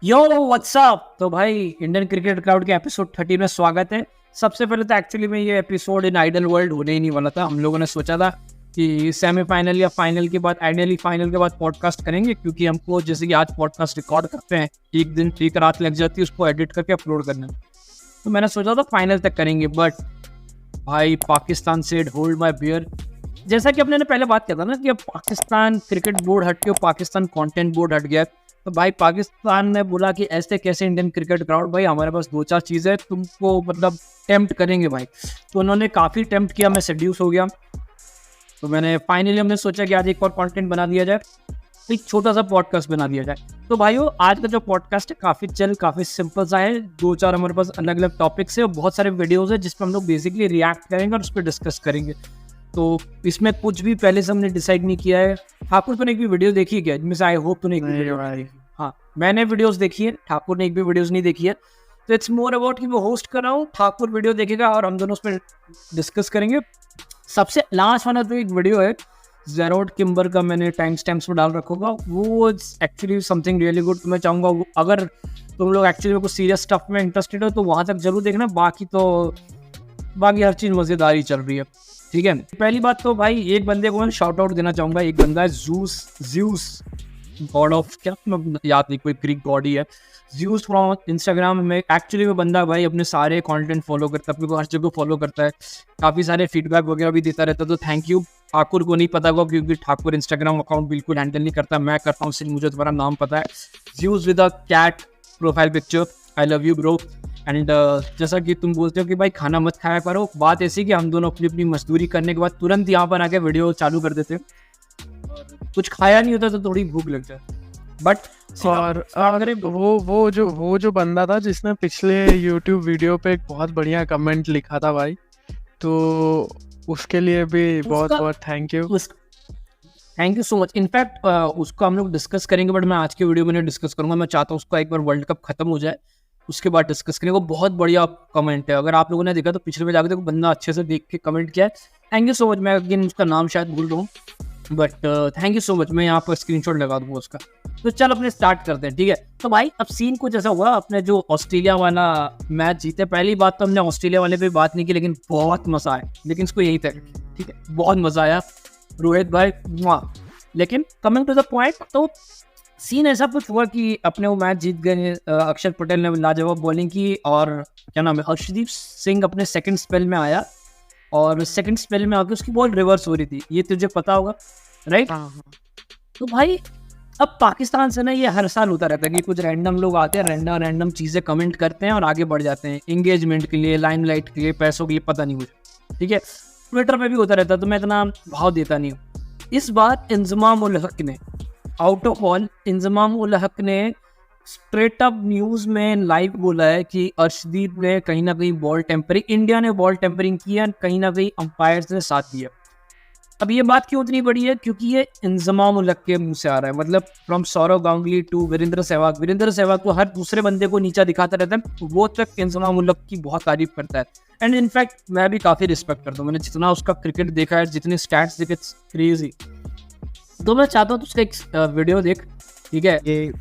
यो WhatsApp. तो भाई Indian cricket crowd के एपिसोड 30 में स्वागत है। सबसे पहले तो एक्चुअली में ये एपिसोड इन आइडल वर्ल्ड होने ही नहीं वाला था। हम लोगों ने सोचा था कि सेमीफाइनल या फाइनल के बाद, आइडियली फाइनल के बाद पॉडकास्ट करेंगे, क्योंकि हमको जैसे कि आज पॉडकास्ट रिकॉर्ड करते हैं, एक दिन ठीक रात लग जाती है उसको एडिट करके अपलोड करने में। तो मैंने सोचा था फाइनल तक करेंगे, बट भाई Pakistan said hold my beer. जैसा कि अपने ने पहले बात किया था ना कि अब पाकिस्तान क्रिकेट बोर्ड हट के पाकिस्तान कंटेंट बोर्ड हट गया। तो भाई पाकिस्तान ने बोला कि ऐसे कैसे इंडियन क्रिकेट ग्राउंड, भाई हमारे पास 2-4 चीज़ें तुमको मतलब टेम्प्ट करेंगे भाई। तो उन्होंने काफ़ी टेम्प्ट किया, मैं सेड्यूस हो गया। तो मैंने फाइनली हमने सोचा कि आज एक और कंटेंट बना दिया जाए, एक छोटा सा पॉडकास्ट बना दिया जाए। तो भाइयों आज का जो पॉडकास्ट है काफ़ी काफ़ी सिंपल सा है। 2-4 हमारे पास अलग अलग टॉपिक्स है और बहुत सारे वीडियोज़ है जिस पर हम लोग बेसिकली रिएक्ट करेंगे और उस पर डिस्कस करेंगे। तो इसमें कुछ भी पहले से हमने डिसाइड नहीं किया है। ठाकुर तूने एक भी वीडियो देखी है क्या? जिसमें से आई होप तूने एक भी वीडियो देखी। हाँ, मैंने वीडियोस देखी है, ठाकुर ने एक भी वीडियोस नहीं देखी है। तो इट्स मोर अबाउट कि वो होस्ट कर रहा हूँ, ठाकुर वीडियो देखेगा और हम दोनों उस पर डिस्कस करेंगे। सबसे लास्ट वाला तो एक वीडियो है जेरोड किम्बर का, मैंने टाइम स्टैम्प्स में डाल रखूँगा। वो एक्चुअली समथिंग रियली गुड। मैं चाहूँगा अगर तुम लोग एक्चुअली कुछ सीरियस स्टफ में इंटरेस्टेड हो तो वहाँ तक जरूर देखना। बाकी हर चीज़ मज़ेदारी चल रही है, ठीक है। पहली बात तो भाई एक बंदे को मैं शॉर्ट आउट देना चाहूँगा। एक बंदा है ज़्यूस, गॉड ऑफ क्या, याद नहीं, कोई ग्रीक गॉड ही है। ज़्यूस फ्रॉम इंस्टाग्राम में एक्चुअली वो बंदा भाई अपने सारे कंटेंट फॉलो करता है, अपने को हर जगह फॉलो करता है, काफ़ी सारे फीडबैक वगैरह भी देता रहता है। तो थैंक यू। ठाकुर को नहीं पता होगा क्योंकि ठाकुर इंस्टाग्राम अकाउंट बिल्कुल हैंडल नहीं करता, मैं करता हूँ, इसलिए मुझे तुम्हारा नाम पता है। Zeus with a cat profile picture, I love you bro. And जैसा कि तुम बोलते हो कि भाई खाना मत खाया करो, बात ऐसी कि हम दोनों अपनी अपनी मजदूरी करने के बाद तुरंत यहाँ पर आके वीडियो चालू कर देते हैं। कुछ खाया नहीं होता तो थोड़ी भूख लग जाए, बट और अगर वो जो बंदा था जिसने पिछले YouTube वीडियो पे एक बहुत बढ़िया कमेंट लिखा था भाई, तो उसके लिए भी बहुत बहुत thank you so much. In fact उसको हम लोग डिस्कस करेंगे, बट मैं आज के वीडियो में नहीं डिस्कस करूंगा। मैं चाहता हूँ उसका एक बार वर्ल्ड कप खत्म हो जाए उसके बाद डिस्कस करेंगे। वो बहुत बढ़िया कमेंट है, अगर आप लोगों ने देखा तो पिछले में जाकर देखो, बंदा अच्छे से देख के कमेंट किया है। Thank you so much. मैं अगेन उसका नाम शायद भूल रहा हूँ, but thank you so much. मैं यहाँ पर स्क्रीनशॉट लगा दूंगा उसका। तो चल अपने स्टार्ट करते हैं, ठीक है। तो भाई अब सीन कुछ ऐसा हुआ, अपने जो ऑस्ट्रेलिया वाला मैच जीते। पहली बात तो हमने ऑस्ट्रेलिया वाले पे बात नहीं की, लेकिन बहुत मजा आया, लेकिन इसको यही तक, ठीक है, बहुत मजा आया रोहित भाई। लेकिन कमिंग टू द पॉइंट, तो सीन ऐसा कुछ हुआ कि अपने वो मैच जीत गए। अक्षर पटेल ने लाजवाब बॉलिंग की और क्या नाम है, हर्षदीप सिंह अपने सेकंड स्पेल में आया और सेकंड स्पेल में आके उसकी बॉल रिवर्स हो रही थी, ये तुझे पता होगा, राइट? तो भाई अब पाकिस्तान से ना ये हर साल होता रहता है कि कुछ रैंडम लोग आते हैं, रैंडम चीज़ें कमेंट करते हैं और आगे बढ़ जाते हैं, एंगेजमेंट के लिए, लाइमलाइट के लिए, पैसों के लिए, पता नहीं मुझे, ठीक है। ट्विटर पे भी होता रहता है, तो मैं इतना भाव देता नहीं हूँ। इस बार इंजमाम उल हक ने, out of all, Inzamam ul हक ने स्ट्रेट अप न्यूज़ में लाइव बोला है कि अर्शदीप ने कहीं ना कहीं बॉल टेम्परिंग, इंडिया ने बॉल टेम्परिंग किया, कहीं ना कहीं अंपायर्स ने साथ दिया। अब ये बात क्यों इतनी बड़ी है? क्योंकि ये इंजमाम उल हक के मुंह से आ रहा है। मतलब फ्रॉम सौरव गांगुली टू वीरेंद्र सहवाग को हर दूसरे बंदे को नीचा दिखाता रहता है, वो तक इंजमाम उल हक की बहुत तारीफ करता है। एंड इनफैक्ट मैं भी काफ़ी रिस्पेक्ट करता हूँ, मैंने जितना उसका क्रिकेट देखा है, जितने स्टैट्स देखे, क्रेजी। तो मैं चाहता हूँ उसका एक वीडियो देख, ठीक है। ये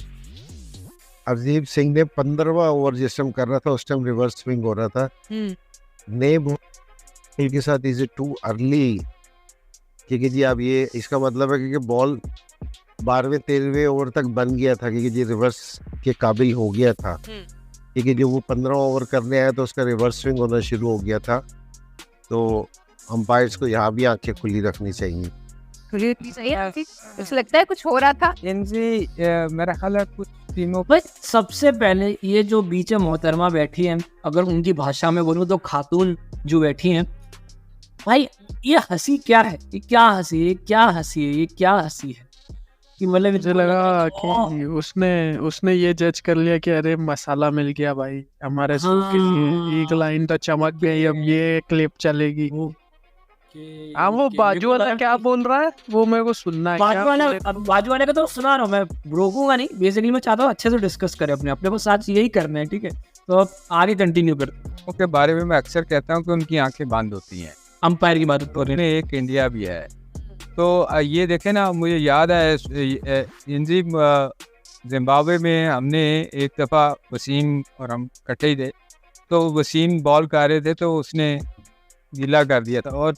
अर्शदीप सिंह ने 15वां ओवर जिस टाइम कर रहा था उस टाइम रिवर्स स्विंग हो रहा था, ने के साथ इज इट टू अर्ली, क्योंकि जी अब ये इसका मतलब है कि बॉल 12वें-13वें ओवर तक बन गया था, क्योंकि जी रिवर्स के काबिल हो गया था, क्योंकि जब वो 15 ओवर करने आया तो उसका रिवर्स स्विंग होना शुरू हो गया था। तो अंपायर्स को यहाँ भी आंखें खुली रखनी चाहिए। कुछ लगता है कुछ हो रहा था इनसे, मेरा ख्याल है कुछ तीनों। भाई सबसे पहले ये जो बीच में मोहतरमा बैठी हैं, अगर उनकी भाषा में बोलूँ तो खातून जो बैठी हैं, भाई ये हंसी क्या है? ये क्या हंसी है? कि मतलब मुझे लगा कि उसने ये जज कर लिया कि अरे मसाला मिल गया भाई हमारे शो के लिए, एक लाइन तो चमक गई, अब ये क्लिप चलेगी। हाँ, वो बाजू वाला क्या बोल रहा है वो मेरे को सुनना है। बाजू वाले का तो सुना रहा हूँ, मैं रोकूंगा नहीं। बेसिकली मैं चाहता हूँ अच्छे से डिस्कस करें, अपने को साथ यही करना है, ठीक है। तो अब आगे कंटिन्यू करते। उसके बारे में मैं अक्सर कहता हूँ कि उनकी आंखें बंद होती हैं। अंपायर की बात हो रही है, एक इंडिया भी है। तो ये देखे ना, मुझे याद है जिम्बाब्वे में हमने एक दफ़ा वसीम और हम इकट्ठे ही थे, तो वसीम बॉल कर रहे थे तो उसने गीला कर दिया था, और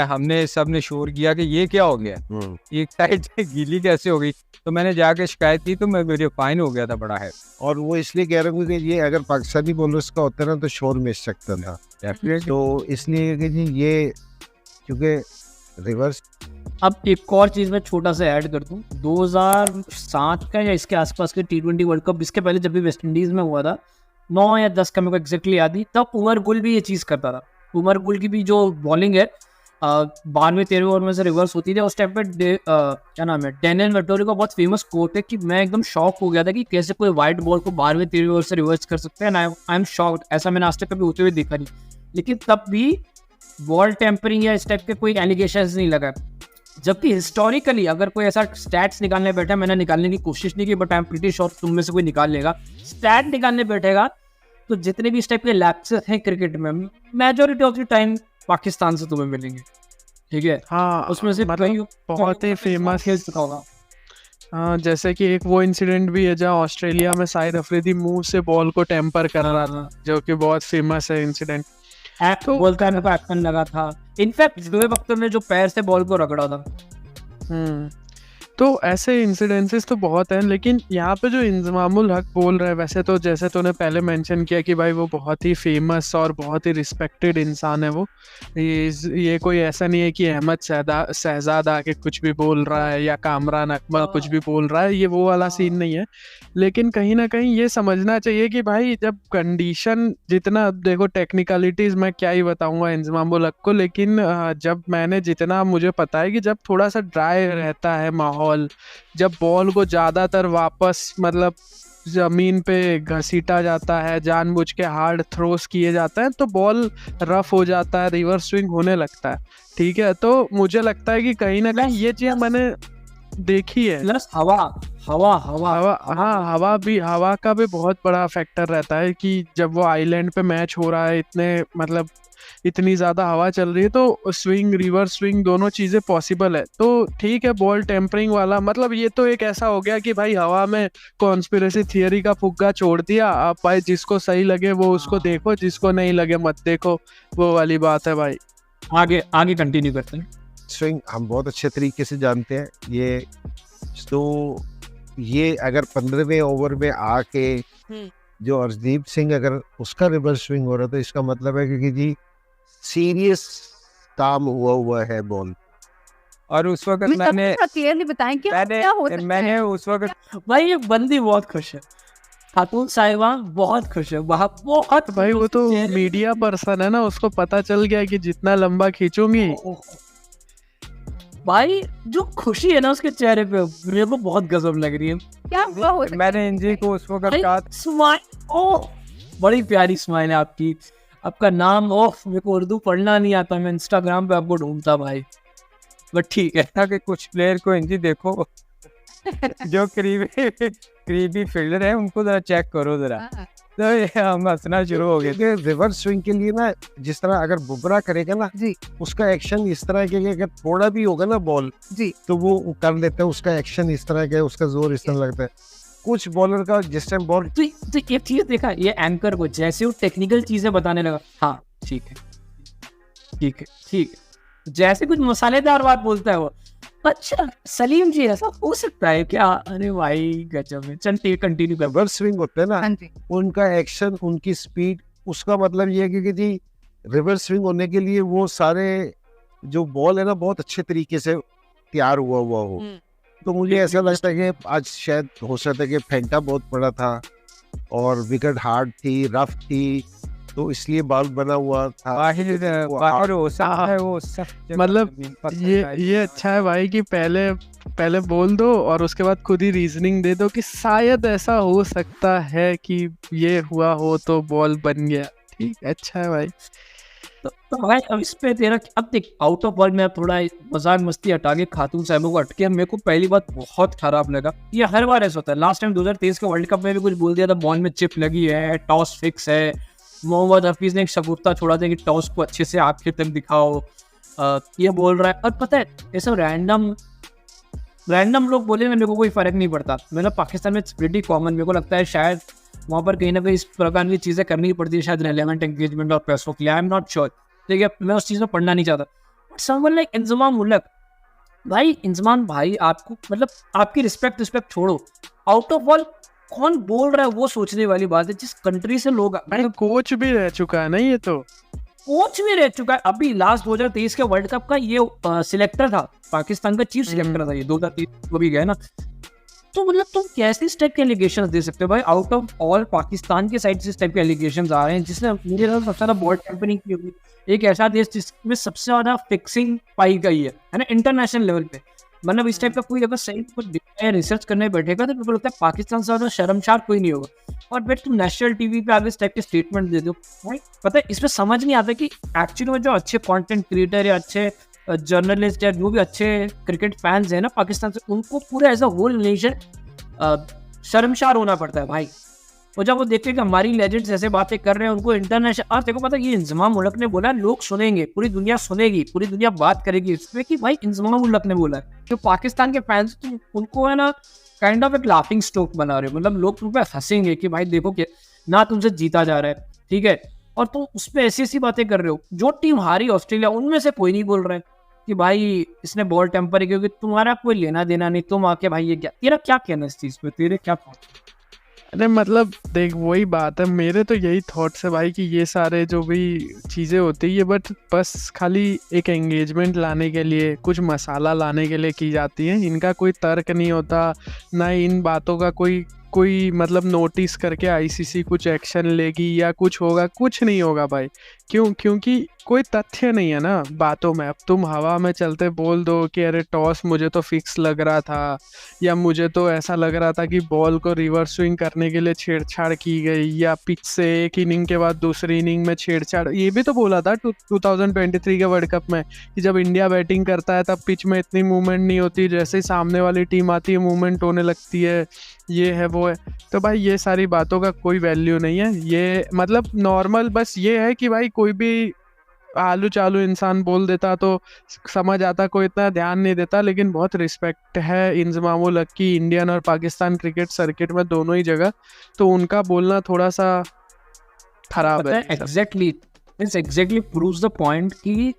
हमने सब ने शोर किया कि ये क्या हो गया, ये टाइट गीली कैसे हो गई। तो मैंने जाके शिकायत की तो मेरे फाइन हो गया था बड़ा है। और वो इसलिए कह रहा हूँ कि ये अगर पाकिस्तानी बॉलर्स का होता ना तो शोर मिस सकता था, तो इसलिए कि जी ये क्योंकि रिवर्स। अब एक और चीज़ मैं छोटा सा ऐड कर दूं, 2007 का या इसके आसपास के T20 वर्ल्ड कप, इसके पहले जब भी वेस्ट इंडीज़ में हुआ था, 9 या 10 का मेरे को एग्जैक्टली याद नहीं, तब उमर गुल भी ये चीज़ करता था। उमर गुल की भी जो बॉलिंग है 12वें-13वें ओवर में से रिवर्स होती थी। उस टाइम पे क्या नाम है, डैनियल वेटोरी का बहुत फेमस कोट है कि मैं एकदम शॉक हो गया था कि कैसे कोई वाइट बॉल को 12वें-13वें ओवर से रिवर्स कर सकते हैं। आई एम शॉक्ड, ऐसा मैंने आज तक कभी होते हुए देखा नहीं। लेकिन तब भी बॉल टेम्परिंग या इस टाइप के कोई एलिगेशंस नहीं लगा। जबकि हिस्टोरिकली अगर कोई ऐसा स्टैट्स निकालने बैठा, मैंने निकालने की कोशिश नहीं की, but I am pretty sure तुम में से कोई निकाल लेगा, स्टैट निकालने बैठेगा तो जितने भी इस टाइप के लैप्सेस हैं क्रिकेट में, majority of the time Pakistan से तुम्हें मिलेंगे। ठीक है, हाँ, उसमें से मतलब बहुत ही फेमस खेल चुका होगा। हाँ, जैसे कि एक वो इंसिडेंट भी है जहाँ ऑस्ट्रेलिया में शाहिद अफरीदी मुंह से बॉल को टेम्पर कर रहा था, जो कि बहुत फेमस है इंसिडेंट। तो बोलता है मेरे को एक्शन लगा था, इनफैक्ट शोएब अख्तर ने जो पैर से बॉल को रगड़ा था। तो ऐसे इंसिडेंसेस तो बहुत हैं, लेकिन यहाँ पे जो इंजमामुल हक बोल रहा है, वैसे तो जैसे तूने पहले मेंशन किया कि भाई वो बहुत ही फेमस और बहुत ही रिस्पेक्टेड इंसान है। वो ये कोई ऐसा नहीं है कि अहमद शहजाद आके कुछ भी बोल रहा है या कामरान अकबर कुछ भी बोल रहा है, ये वो वाला सीन नहीं है। लेकिन कहीं ना कहीं ये समझना चाहिए कि भाई जब कंडीशन जितना, देखो टेक्निकलिटीज़ मैं क्या ही बताऊँगा इंजमामुल हक को, लेकिन जब मैंने जितना मुझे पता है कि जब थोड़ा सा ड्राई रहता है माहौल, जब बॉल को ज़्यादातर वापस मतलब ज़मीन पे घसीटा जाता है, जानबूझ के हार्ड थ्रोस किए जाते हैं, तो बॉल रफ हो जाता है, रिवर्स स्विंग होने लगता है। ठीक है, तो मुझे लगता है कि कहीं ना कहीं ये चीज़ मैंने देखी है। प्लस हवा हाँ, हवा का भी बहुत बड़ा फैक्टर रहता है कि जब वो आइलैंड पे मैच हो रहा है, इतनी ज़्यादा हवा चल रही है, तो स्विंग, रिवर्स स्विंग दोनों चीज़ें पॉसिबल है। तो ठीक है, बॉल टेम्परिंग वाला मतलब ये तो एक ऐसा हो गया कि भाई हवा में कॉन्स्पिरेसी थियरी का फुग्गा छोड़ दिया, आप भाई जिसको सही लगे वो उसको देखो, जिसको नहीं लगे मत देखो, वो वाली बात है भाई। आगे कंटिन्यू करते हैं। स्विंग हम बहुत अच्छे तरीके से जानते हैं ये, तो ये अगर 15वें ओवर में आके जो अर्शदीप सिंह अगर उसका रिवर्स स्विंग हो रहा तो इसका मतलब है कि जी सीरियस काम हुआ है बॉल। और उस वक्त मैंने क्लियरली बताएं कि क्या हो सकता मैंने है? उस वक्त भाई ये बंदी बहुत खुश है, खातून साहिबा बहुत खुश है, वहाँ बहुत भाई वो तो मीडिया पर्सन है ना, उसको पता चल गया कि जितना लंबा खींचूंगी। भाई जो खुशी है ना उसके चेहरे पे, मेरे को बहुत गजब लग रही है। क्या हुआ हो सकता मैंने इंजी को उस वक्त कहा, स्माइल, ओह बड़ी प्यारी स्माइल है आपकी, आपका नाम, ओह मेरे को उर्दू पढ़ना नहीं आता, मैं इंस्टाग्राम पे आपको ढूंढता भाई, बट ठीक है। था कि कुछ प्लेयर को इंजी देखो जो करीबी फील्डर है उनको जरा चेक करो जरा, है? तो ये हम हंसना शुरू हो गए। रिवर्स स्विंग के लिए ना, जिस तरह अगर बुमराह करेगा ना जी उसका एक्शन इस तरह के अगर थोड़ा भी होगा ना बॉल जी तो वो कर लेता है, उसका एक्शन इस तरह का, उसका जोर इस तरह लगता है। कुछ बॉलर का जिस टाइम बॉल तो एक चीज देखा, ये एंकर को जैसे वो टेक्निकल चीजें बताने लगा, हाँ ठीक है, जैसे कुछ मसालेदार बात बोलता है वो, अच्छा सलीम जी ऐसा हो सकता है क्या, अरे भाई गजब है। चल कंटिन्यू कर। रिवर्स स्विंग होते हैं ना, हाँ जी, उनका एक्शन, उनकी स्पीड, उसका मतलब ये है कि जी रिवर्स स्विंग होने के लिए वो सारे जो बॉल है ना बहुत अच्छे तरीके से तैयार हुआ हो। तो मुझे ऐसा लगता है कि आज शायद हो सकता है कि फेंटा बहुत बड़ा था और विकेट हार्ड थी, रफ थी, तो इसलिए बॉल बना हुआ था। बाहर हो सकता है वो सब जगह मतलब जमीन पर ये अच्छा है भाई कि पहले बोल दो और उसके बाद खुद ही रीजनिंग दे दो कि शायद ऐसा हो सकता है कि ये हुआ हो तो बॉल बन गया। ठीक, अच्छा है भाई। तो भाई अब इस पे तेरा, अब देख आउट ऑफ बॉल में अब थोड़ा मजाक मस्ती हटा के खातून साहबों को अटके, मेरे को पहली बात बहुत खराब लगा। ये हर बार ऐसा होता है, लास्ट टाइम 2023 के वर्ल्ड कप में भी कुछ बोल दिया था, बॉल में चिप लगी है, टॉस फिक्स है, मोहम्मद हफीज ने एक शगुफ्ता छोड़ा था कि टॉस को अच्छे से आखिर तक दिखाओ, ये बोल रहा है। और पता है ये सब रैंडम रैंडम लोग बोले मेरे को कोई फर्क नहीं पड़ता, मतलब पाकिस्तान में इट्स प्रीटी कॉमन। मेरे को लगता है शायद वहाँ पर कहीं ना कहीं इस प्रकार की चीज़ें करनी पड़ती है, शायद रेलेवेंट एंगेजमेंट और पैसों के लिए। आई एम नॉट श्योर, ठीक है, मैं उस चीज़ में पढ़ना नहीं चाहता। But someone like Inzamam ul हक, भाई इंजमान भाई आपको मतलब आपकी रिस्पेक्ट छोड़ो, आउट ऑफ ऑल कौन बोल रहा है वो सोचने वाली बात है। जिस कंट्री से लोग भाई कोच भी रह चुका है ना, ये तो कोच भी रह चुका है। अभी लास्ट 2023 के वर्ल्ड कप का ये सिलेक्टर था, पाकिस्तान का चीफ सिलेक्टर था ये 2023 को भी गया ना। तो मतलब तुम कैसे इस टाइप के एलिगेशंस दे सकते हो भाई? आउट ऑफ ऑल पाकिस्तान के साइड से इस टाइप के एलिगेशंस आ रहे हैं, जिसने मेरे साथ सबसे ज्यादा बॉल टेम्परिंग की होगी। एक ऐसा देश जिसमें सबसे ज्यादा फिक्सिंग पाई गई है ना, इंटरनेशनल लेवल पे। मतलब इस टाइप का कोई अगर सही कुछ रिसर्च करने बैठेगा तो मेरे को लगता है पाकिस्तान से ज्यादा शर्मशार कोई नहीं होगा। और फिर तुम नेशनल टीवी पे आगे इस टाइप के स्टेटमेंट दे दो भाई, पता है इसमें समझ नहीं आता कि एक्चुअली में जो अच्छे कंटेंट क्रिएटर या अच्छे जर्नलिस्ट या जो भी अच्छे क्रिकेट फैंस हैं ना पाकिस्तान से, उनको पूरा एज अ होल नेशन शर्मशार होना पड़ता है भाई। और जब वो देखते हैं कि हमारी लेजेंड्स ऐसे बातें कर रहे हैं, उनको इंटरनेशनल, और देखो पता है ये इंजमाम उल हक ने बोला, लोग सुनेंगे, पूरी दुनिया सुनेगी, पूरी दुनिया बात करेगी इसमें कि भाई इंजमाम उल हक ने बोला है। जो पाकिस्तान के फैंस उनको है ना काइंड ऑफ एक लाफिंग स्टॉक बना रहे हो, मतलब लोग तुम पे हंसेंगे कि भाई देखो कि ना तुमसे जीता जा रहा है, ठीक है, और तुम उस पर ऐसी ऐसी बातें कर रहे हो। जो टीम हारी ऑस्ट्रेलिया, उनमें से कोई नहीं बोल रहा है कि भाई इसने बॉल टेम्पर, क्योंकि तुम्हारा कोई लेना देना नहीं, तुम आके भाई ये क्या, तेरा क्या कहना इस चीज पे, तेरे क्या? अरे मतलब देख वही बात है, मेरे तो यही थॉट्स है भाई कि ये सारे जो भी चीज़ें होती है ये बस खाली एक एंगेजमेंट लाने के लिए, कुछ मसाला लाने के लिए की जाती है। इनका कोई तर्क नहीं होता, ना इन बातों का कोई मतलब नोटिस करके आईसीसी कुछ एक्शन लेगी या कुछ होगा, कुछ नहीं होगा भाई। क्योंकि कोई तथ्य नहीं है ना बातों में। अब तुम हवा में चलते बोल दो कि अरे टॉस मुझे तो फिक्स लग रहा था, या मुझे तो ऐसा लग रहा था कि बॉल को रिवर्स स्विंग करने के लिए छेड़छाड़ की गई, या पिच से एक इनिंग के बाद दूसरी इनिंग में छेड़छाड़। ये भी तो बोला था 2023 के वर्ल्ड कप में कि जब इंडिया बैटिंग करता है तब पिच में इतनी मूवमेंट नहीं होती, जैसे ही सामने वाली टीम आती है मूवमेंट होने लगती है, ये है वो है। तो भाई ये सारी बातों का कोई वैल्यू नहीं है। ये मतलब नॉर्मल बस ये है कि भाई कोई भी आलू चालू इंसान बोल देता तो समझ आता, कोई इतना ध्यान नहीं देता। लेकिन बहुत रिस्पेक्ट है इंजमाम उल हक की इंडियन और पाकिस्तान क्रिकेट सर्किट में, दोनों ही जगह। तो उनका बोलना थोड़ा सा खराब है। एग्जैक्टली प्रूव्स द पॉइंट कि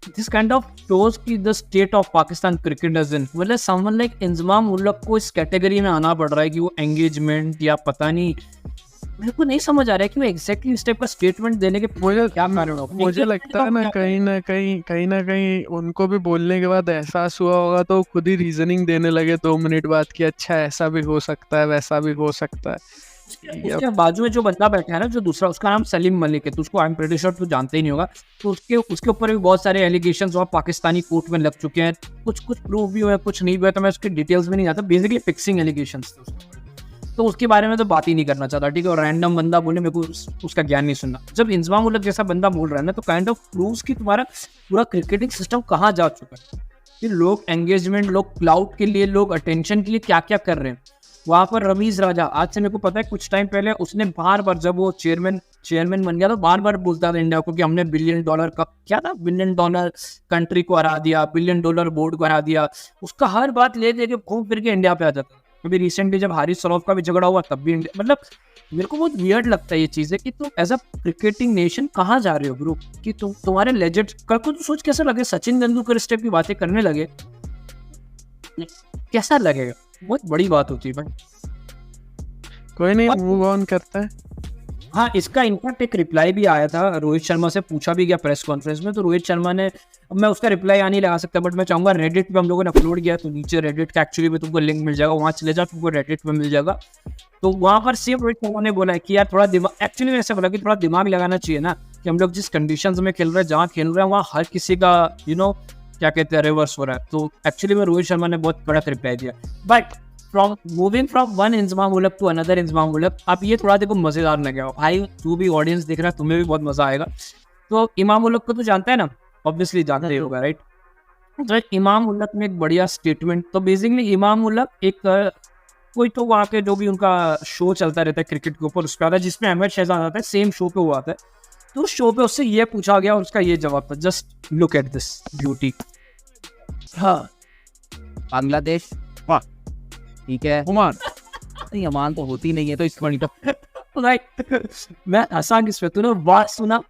दिस काइंड ऑफ शोज कि the state of Pakistan cricket doesn't, मतलब समवन लाइक इंजमाम उल हक को इस कैटेगरी में आना पड़ रहा है कि वो एंगेजमेंट या पता नहीं, मेरे को नहीं समझ आ रहा है कि वो एग्जैक्टली इस टाइप का स्टेटमेंट देने के क्या कारण हो। मुझे लगता है ना कहीं ना कहीं उनको भी बोलने के बाद एहसास हुआ होगा तो खुद ही रीजनिंग देने लगे 2 मिनट बाद कि अच्छा ऐसा भी हो सकता है, वैसा भी हो सकता है। उसके बाजू में जो बंदा बैठा है ना, जो दूसरा, उसका नाम सलीम मलिक है, तो उसको आई एम प्रीटी श्योर तू जानते ही नहीं होगा। तो उसके ऊपर भी बहुत सारे एलिगेशंस और पाकिस्तानी कोर्ट में लग चुके हैं, कुछ प्रूव भी हुए, कुछ नहीं हुए, तो मैं उसके डिटेल्स में नहीं जाता। बेसिकली फिक्सिंग एलिगेशंस थे उसके ऊपर, तो उसके बारे में तो बात ही नहीं करना चाहता, ठीक है। और रैंडम बंदा बोले मेरे को उसका ज्ञान नहीं सुनना। जब इंजमाम उल हक जैसा बंदा बोल रहा है ना, तो काइंड ऑफ प्रूव्स कि तुम्हारा पूरा क्रिकेटिंग सिस्टम कहाँ जा चुका है। कि लोग एंगेजमेंट, लोग क्लाउड के लिए, लोग अटेंशन के लिए क्या क्या कर रहे हैं। वहाँ पर रमीज राजा, आज से मेरे को पता है कुछ टाइम पहले उसने बार बार, जब वो चेयरमैन बन गया तो बार बार बोलता था इंडिया को कि हमने $1 बिलियन का क्या था, $1 बिलियन कंट्री को हरा दिया, $1 बिलियन बोर्ड को हरा दिया। उसका हर बात ले दे के घूम फिर के इंडिया पे आ जाता। अभी रिसेंटली जब हारिस सरोफ का भी झगड़ा हुआ तब भी इंडिया, मतलब मेरे को बहुत वियर्ड लगता है ये चीज़ें कि तुम एज अ क्रिकेटिंग नेशन कहाँ जा रहे हो ब्रो। कि तुम्हारे लेजेंड, कल को तो सोच कैसा लगे सचिन तेंदुलकर इस टाइप की बातें करने लगे, कैसा लगेगा? बहुत बड़ी बात होती है भाई। कोई नहीं, मूव ऑन करता है। हाँ, इसका इनफैक्ट एक रिप्लाई भी आया था, रोहित शर्मा से पूछा भी गया प्रेस कॉन्फ्रेंस में। तो रोहित शर्मा ने, अब मैं उसका रिप्लाई आ नहीं लगा सकता, बट मैं चाहूँगा रेडिट पे हम लोगों ने अपलोड किया, तो नीचे रेडिट का एक्चुअली में तुमको लिंक मिल जाएगा, वहाँ चले जाओ, तुमको रेडिट पे मिल जाएगा। तो वहाँ पर सेम रोहित शर्मा ने बोला है कि यार थोड़ा दिमाग, एक्चुअली में ऐसा बोला कि थोड़ा दिमाग लगाना चाहिए ना, कि हम लोग जिस कंडीशंस में खेल रहे हैं, जहाँ खेल रहे हैं, वहाँ हर किसी का क्या कहते हैं, रिवर्स हो रहा है। तो एक्चुअली में रोहित शर्मा ने बहुत बड़ा रिप्लाई दिया। But moving from one Inzamam ul Haq to another Inzamam ul हक, अब ये थोड़ा देखो मजेदार लग गया भाई। तू भी ऑडियंस देख रहा है, तुम्हें भी बहुत मजा आएगा। तो इमाम उल हक को तो जानता है ना, ऑब्वियसली जानते ही होगा, राइट। तो इमाम उल हक में एक बढ़िया स्टेटमेंट, तो बेसिकली इमाम उल हक एक कोई तो वहाँ पे जो भी उनका शो चलता रहता है क्रिकेट के ऊपर, उस पर आता है जिसमें अहमद शहजाद आता है, सेम शो पे हुआ आता है। तो उस शो पे उससे ये पूछा गया और उसका ये जवाब था, just look at this beauty. हाँ, बांग्लादेश। वाह। ठीक है, ओमान। नहीं अमान तो होती नहीं है, तो इस पॉइंट भाई मैं हंसा किस पे, तूने वाह सुना?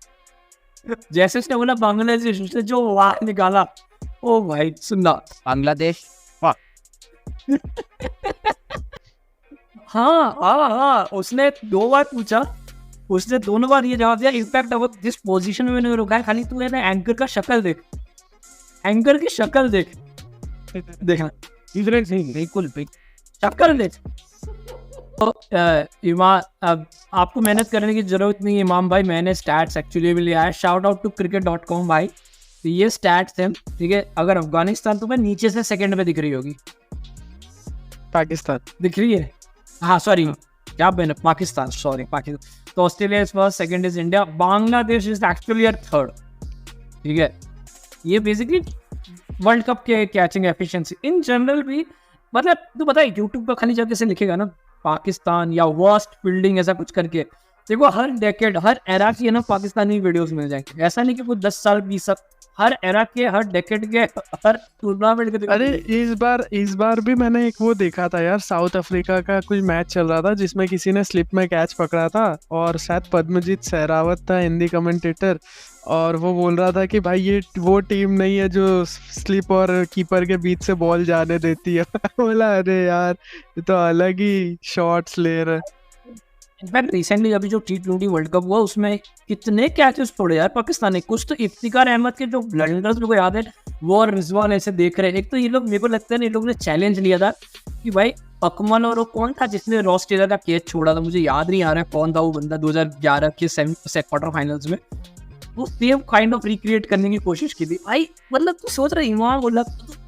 जैसे उसने बोला बांग्लादेश, उसने जो वाह निकाला, ओ भाई सुनना। बांग्लादेश। हाँ हाँ हाँ, उसने 2 बार पूछा, उसने दोनों बार ये जवाब दिया। इनफैक्ट अब जिस पोजीशन में मैंने रुका है, खाली तू है ना एंकर का शक्ल देख, एंकर की शक्ल देख, देखना बिल्कुल शक्ल देख। तो इमाम, अब आपको मेहनत करने की जरूरत नहीं है इमाम भाई, मैंने स्टैट्स एक्चुअली भी लिया है। शाउट आउट टू cricket.com भाई। तो ये स्टैट्स हैं, ठीक है। अगर अफगानिस्तान तुम्हें नीचे से सेकंड में दिख रही होगी, पाकिस्तान दिख रही है, हाँ सॉरी क्या मैंने पाकिस्तान, सॉरी पाकिस्तान। तो Australia is first, second is India, Bangladesh is actually eight third, ठीक है। ये बेसिकली वर्ल्ड कप के कैचिंग एफिशिएंसी इन जनरल भी, मतलब तू पता है यूट्यूब पर खाली जाके से लिखेगा ना पाकिस्तान या वर्स्ट फील्डिंग ऐसा कुछ करके, देखो हर डेकेड हर एरा की है ना पाकिस्तानी वीडियोस मिल जाएंगे। ऐसा नहीं कि कुछ 10 साल 20 साल, हर एरा के, हर डेकेड के, हर टूर्नामेंट के। अरे इस बार भी मैंने एक वो देखा था यार, साउथ अफ्रीका का कुछ मैच चल रहा था जिसमें किसी ने स्लिप में कैच पकड़ा था, और शायद पद्मजीत सहरावत था हिंदी कमेंटेटर, और वो बोल रहा था कि भाई ये वो टीम नहीं है जो स्लिप और कीपर के बीच से बॉल जाने देती है। बोला अरे यार ये तो अलग ही शॉट्स ले रहे। इनफैक्ट रिसेंटली अभी जो T20 वर्ल्ड कप हुआ उसमें कितने कैचेस छोड़े यार पाकिस्तान ने। कुछ तो इफ्तिकार अहमद के जो ब्लंडर्स मेरे को याद है, वो और रिजवान ऐसे देख रहे हैं। एक तो ये लोग, मेरे को लगता है इन लोग ने चैलेंज लिया था कि भाई अकमल, और वो कौन था जिसने रॉस टेलर का कैच छोड़ा था, मुझे याद नहीं आ रहा है कौन था वो बंदा, 2011 के क्वार्टर फाइनल्स में। वो सेम काइंड ऑफ रिक्रिएट करने की कोशिश की थी भाई। मतलब तू सोच रहा इमाम बोला,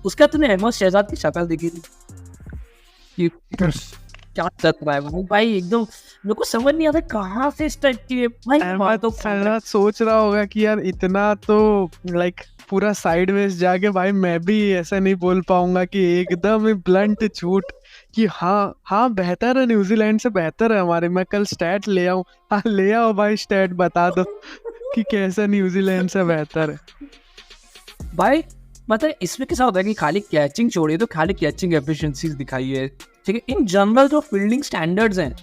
उसका तूने अहमद शहजाद की शक्ल देखी थी, क्या चल रहा है भाई, एकदम मेरे को समझ नहीं आता कहाँ से इस टाइप की भाई अहमद शहजाद सोच रहा होगा कि यार इतना तो लाइक पूरा साइडवेज जाके भाई मैं भी ऐसा नहीं बोल पाऊंगा कि एकदम ही ब्लंट झूठ कि हाँ बेहतर है, न्यूजीलैंड से बेहतर है हमारे, मैं कल स्टैट ले आऊं। हाँ ले आओ भाई, स्टैट बता दो कि कैसा न्यूजीलैंड से बेहतर है भाई। मतलब इसमें कैसा होता है कि खाली कैचिंग छोड़िए तो खाली कैचिंग एफिशिएंसीज दिखाई है, ठीक है। इन जनरल जो फील्डिंग स्टैंडर्ड्स हैं,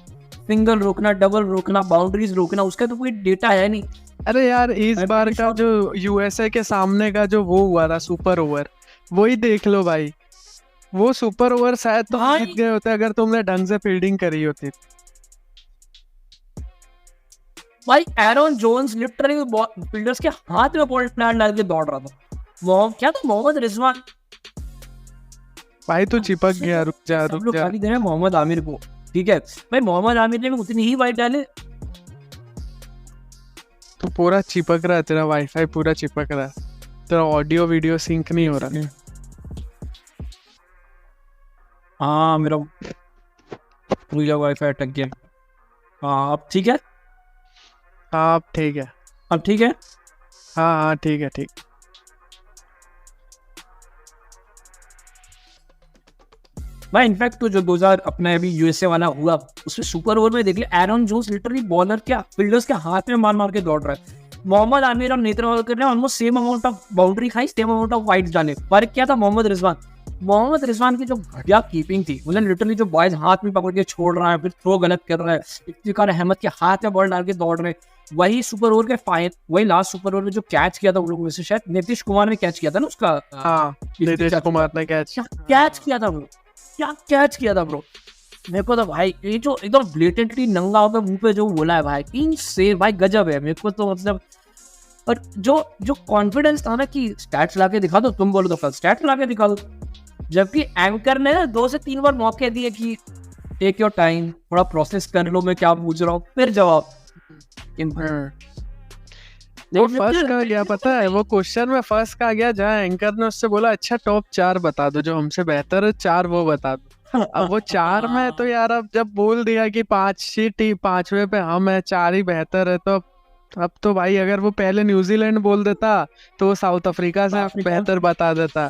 सिंगल रोकना, डबल रोकना, बाउंड्रीज रोकना, उसका तो कोई डेटा है नहीं। अरे यार इस बार का जो यूएसए के सामने का जो वो हुआ था सुपर ओवर, वही देख लो भाई। वो सुपर ओवर शायद तो जीत गए होते अगर तुमने ढंग से फील्डिंग करी होती। भाई एरन जोन्स लिटरली फील्डर्स के हाथ में बॉल डाल के दौड़ रहा था। क्या था मोहम्मद रिजवान भाई तू चिपक गया, रुक जा खाली दे रहे मोहम्मद आमिर को, ठीक है भाई। मोहम्मद आमिर ने उतनी ही वाइड डाले, तो पूरा चिपक रहा है, तेरा वाईफाई पूरा चिपक रहा है, तेरा ऑडियो वीडियो सिंक नहीं हो रहा। हाँ मेरा वाईफाई अटक गया। हाँ अब ठीक है, हाँ अब ठीक है, अब ठीक है, हाँ ठीक है ठीक। भाई इनफैक्ट तो जो 2000 अपना अभी यूएसए वाला हुआ उसमें सुपर ओवर में देख लिया, एरन जोन्स लिटरली बॉलर क्या फील्डर्स के हाथ में मार मार के दौड़ रहा है। मोहम्मद आमिर और नेत्रवालकर ने almost same amount of boundary खाई, सेम अमाउंट ऑफ वाइड्स डाले। फर्क क्या था, मोहम्मद रिजवान की जो घटिया कीपिंग थी, उन्हें लिटरली जो बॉयज हाथ में पकड़ के छोड़ रहा है, फिर थ्रो गलत कर रहा है, इफ्तिकार अहमद के हाथ में बॉल डाल के दौड़ रहे। वही सुपर ओवर के वही लास्ट सुपर ओवर में जो कैच किया था उन लोगों में से शायद नीतीश कुमार ने कैच किया था ना उसका। हाँ नीतीश कुमार ने कैच किया था ब्रो, क्या कैच किया था ब्रो। मेरे को तो भाई ये जो एकदम ब्लेटेंटली नंगा होकर मुंह पे जो बोला है भाई, इनसेन भाई, गजब है। मेरे को तो मतलब, और जो कॉन्फिडेंस था ना कि स्टैट्स लाके दिखा दो, तुम बोलो तो कल स्टैट्स लाके दिखा दो, जबकि एंकर ने 2 से 3 बार मौके दिए कि टेक योर टाइम, थोड़ा प्रोसेस कर लो मैं क्या पूछ रहा हूँ, फिर जवाब। वो फर्स्ट का गया, पता है वो क्वेश्चन में फर्स्ट का गया जहाँ एंकर ने उससे बोला अच्छा टॉप 4 बता दो जो हमसे बेहतर है, 4 वो बता दो। अब वो 4 में तो यार अब जब बोल दिया कि 5वें पे हम है, 4 ही बेहतर है, तो अब तो भाई अगर वो पहले न्यूजीलैंड बोल देता तो वो साउथ अफ्रीका से बेहतर बता देता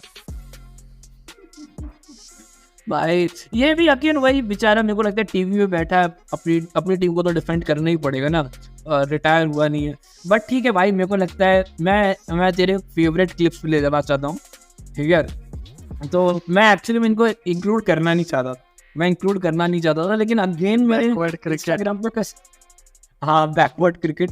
भाई। ये भी यकीन वही बेचारा, मेरे को लगता है टीवी में बैठा है, अपनी टीम को तो डिफेंड करना ही पड़ेगा ना, रिटायर हुआ नहीं है। बट ठीक है भाई, मेरे को लगता है मैं तेरे फेवरेट क्लिप्स पे ले जाना चाहता हूँ, ठीक है। तो मैं एक्चुअली में इनको इंक्लूड करना नहीं चाहता था, मैं इंक्लूड करना नहीं चाहता था, लेकिन अगेन मेरे Backward cricket. इंस्टाग्राम पे हाँ बैकवर्ड क्रिकेट,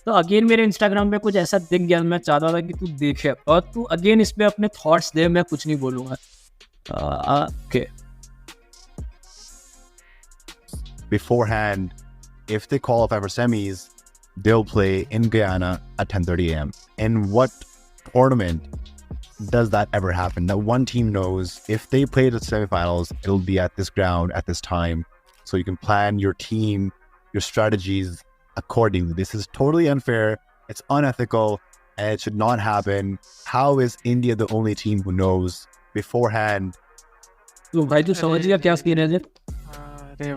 तो अगेन मेरे इंस्टाग्राम पे कुछ ऐसा दिख गया, मैं चाहता था कि तू देखे और तू अगेन इस पे अपने थॉट्स दे, मैं कुछ नहीं बोलूँगा। Okay beforehand, if they qualify for semis, they'll play in Guyana at 10:30 a.m. In what tournament does that ever happen? That one team knows if they play the semifinals, it'll be at this ground at this time. So you can plan your team, your strategies accordingly. This is totally unfair. It's unethical and it should not happen. How is India the only team who knows beforehand? तो भाई तू समझ गया क्या scene है? अरे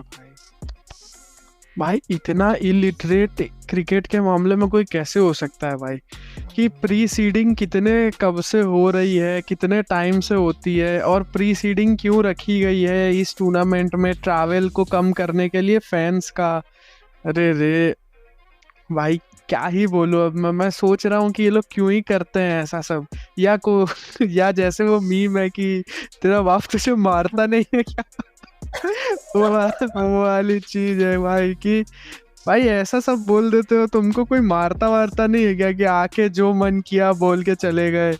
भाई इतना इलिटरेट क्रिकेट के मामले में कोई कैसे हो सकता है भाई, कि प्री सीडिंग कितने कब से हो रही है, कितने टाइम से होती है, और प्री सीडिंग क्यों रखी गई है इस टूर्नामेंट में? ट्रैवल को कम करने के लिए, फैंस का। अरे रे भाई क्या ही बोलो अब मैं सोच रहा हूँ कि ये लोग क्यों ही करते हैं ऐसा सब, या जैसे वो मीम है कि तेरा बाप तुझे मारता नहीं है क्या वो वाली चीज है भाई, कि भाई ऐसा सब बोल देते हो, तुमको कोई मारता वारता नहीं है क्या कि आके जो मन किया बोल के चले गए?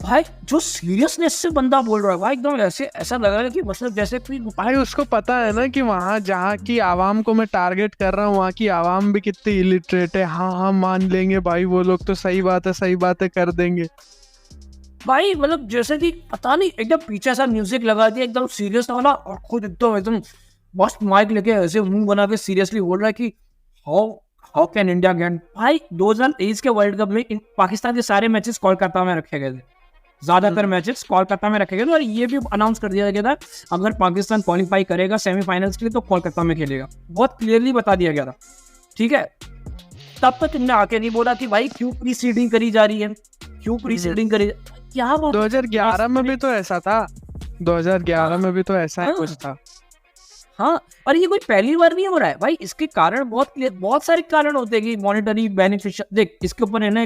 भाई जो सीरियसनेस से बंदा बोल रहा है भाई, एकदम ऐसा लग रहा है कि मतलब जैसे कोई भाई उसको पता है ना कि वहाँ जहाँ की आवाम को मैं टारगेट कर रहा हूँ, वहाँ की आवाम भी कितनी इलिटरेट है। हाँ मान लेंगे भाई वो लोग तो सही बात है कर देंगे भाई, मतलब जैसे कि पता नहीं एकदम पीछे सा म्यूजिक लगा दिया एकदम सीरियस वाला, और खुद एकदम बस माइक लेके ऐसे मुंह बना के सीरियसली बोल रहा है कि हाउ कैन इंडिया गेट। भाई 2023 के वर्ल्ड कप में पाकिस्तान के सारे मैचेस कोलकाता में रखे गए थे, ज्यादातर मैचेस कोलकाता में रखे गए थे, और ये भी अनाउंस कर दिया गया था अगर पाकिस्तान क्वालिफाई करेगा सेमीफाइनल्स के लिए तो कोलकाता में खेलेगा, बहुत क्लियरली बता दिया गया था। ठीक है, तब तक तुमने आके नहीं बोला कि भाई क्यों प्री सीडिंग करी जा रही है, क्यों प्री सीडिंग करी, क्या 2011 में भी तो ऐसा था, 2011 में भी तो ऐसा ही कुछ था। हाँ, और ये कोई पहली बार नहीं हो रहा है भाई, इसके कारण बहुत सारे कारण होते हैं कि मॉनेटरी बेनिफिशियल। देख इसके ऊपर है ना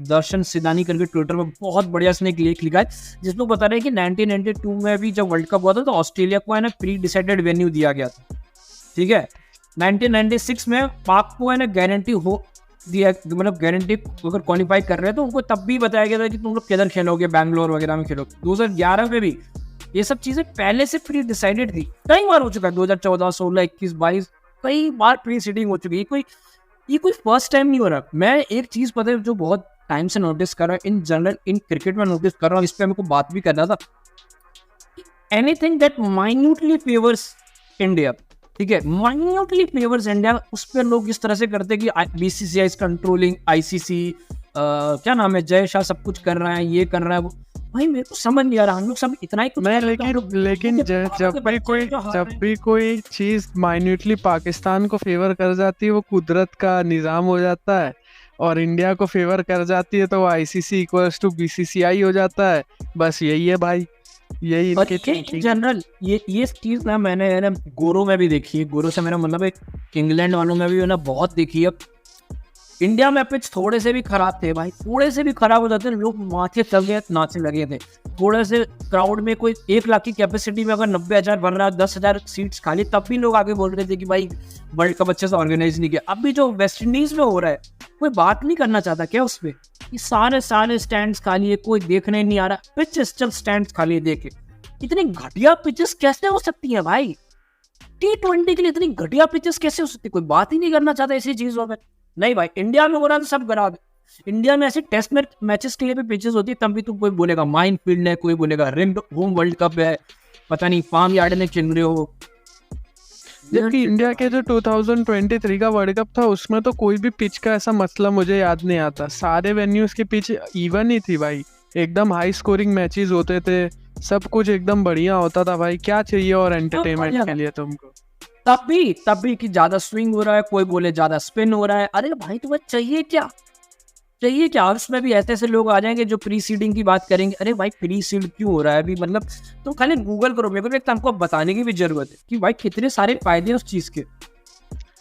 दर्शन सिदानी करके ट्विटर में बहुत बढ़िया इसने एक लेख लिखा है जिसमें बता रहे हैं कि 1992 में भी जब वर्ल्ड कप हुआ था तो ऑस्ट्रेलिया को है ना प्री डिसाइडेड वेन्यू दिया गया था। ठीक है, 1996 में पाक को है ना गारंटी हो दिया, मतलब गारंटी अगर क्वालिफाई कर रहे हैं तो उनको तब भी बताया गया था कि तुम लोग किधर खेलोगे, बैंगलोर वगैरह में खेलोगे। 2011 में भी ये सब चीजें पहले से प्री डिसाइडेड थी, कई बार हो चुका है, 2014, 16, 21, 22 कई बार प्री सीडिंग हो चुकी है। ये कोई फर्स्ट टाइम नहीं हो रहा। मैं एक चीज पता है जो बहुत टाइम से नोटिस कर रहा हूँ, इन जनरल इन क्रिकेट में नोटिस कर रहा हूँ, इस पर मेरे को बात भी करना था। Anything that minutely favours India, ठीक है, माइन्यूटली फेवर्स इंडिया, उस पर लोग इस तरह से करते हैं कि बीसीसीआई इज कंट्रोलिंग, आईसीसी क्या नाम है, जय शाह सब कुछ कर रहा है, ये कर रहा है वो। भाई मेरे को समझ नहीं आ रहा, हम लोग सब इतना ही मैं लेकिन जब भी कोई चीज माइन्यूटली पाकिस्तान को फेवर कर जाती है वो कुदरत का निजाम हो जाता है, और इंडिया को फेवर कर जाती है तो आईसीसी इक्वल्स टू बीसीसीआई हो जाता है। बस यही है भाई, यही जनरल ये चीज ना मैंने है ना गोरो में भी देखी है। गोरो से मेरा मतलब है इंग्लैंड वालों में भी है ना बहुत देखी है। इंडिया में पिच थोड़े से भी खराब थे भाई, थोड़े से भी खराब हो जाते लोग माथे चल गए, नाचने लगे थे। थोड़े से क्राउड में कोई 1 लाख की कैपेसिटी में अगर 90,000 बन रहा, 10,000 सीट्स खाली, तब भी लोग आगे बोल रहे थे कि भाई वर्ल्ड कप अच्छे से ऑर्गेनाइज नहीं किया। अभी जो वेस्ट इंडीज में हो रहा है कोई बात नहीं करना चाहता क्या उस पर? ये सारे स्टैंड्स खाली है, कोई देखने नहीं आ रहा, पिचेस चल स्टैंड्स खाली है। देखे इतनी घटिया पिचेस कैसे हो सकती है भाई? T20 के लिए इतनी घटिया पिचेस कैसे हो सकती है? कोई बात ही नहीं करना चाहता ऐसी चीजों में। नहीं भाई, इंडिया में हो रहा तो सब खराब है। इंडिया में ऐसे टेस्ट मैचेस के लिए भी पिचेस होती है, तब भी कोई बोलेगा माइन फील्ड है, कोई बोलेगा रिंग होम वर्ल्ड कप है, पता नहीं फार्म यार्ड में खेल रहे हो। जबकि इंडिया के जो 2023 का वर्ल्ड कप था उसमें तो कोई भी पिच का ऐसा मसला मुझे याद नहीं आता। सारे वेन्यूज की पिच इवन ही थी भाई, एकदम हाई स्कोरिंग मैचेस होते थे, सब कुछ एकदम बढ़िया होता था भाई। क्या चाहिए और एंटरटेनमेंट के लिए तुमको? तब भी कि ज्यादा स्विंग हो रहा है, कोई बोले ज्यादा स्पिन हो रहा है। अरे भाई तुम्हें चाहिए क्या? उसमें भी ऐसे लोग आ जाएंगे जो प्री सीडिंग की बात करेंगे। अरे भाई प्री सीड क्यों हो रहा है अभी? मतलब तुम खाली गूगल करो, मेरे को तुमको बताने की भी जरूरत है कि भाई कितने सारे फायदे हैं उस चीज के।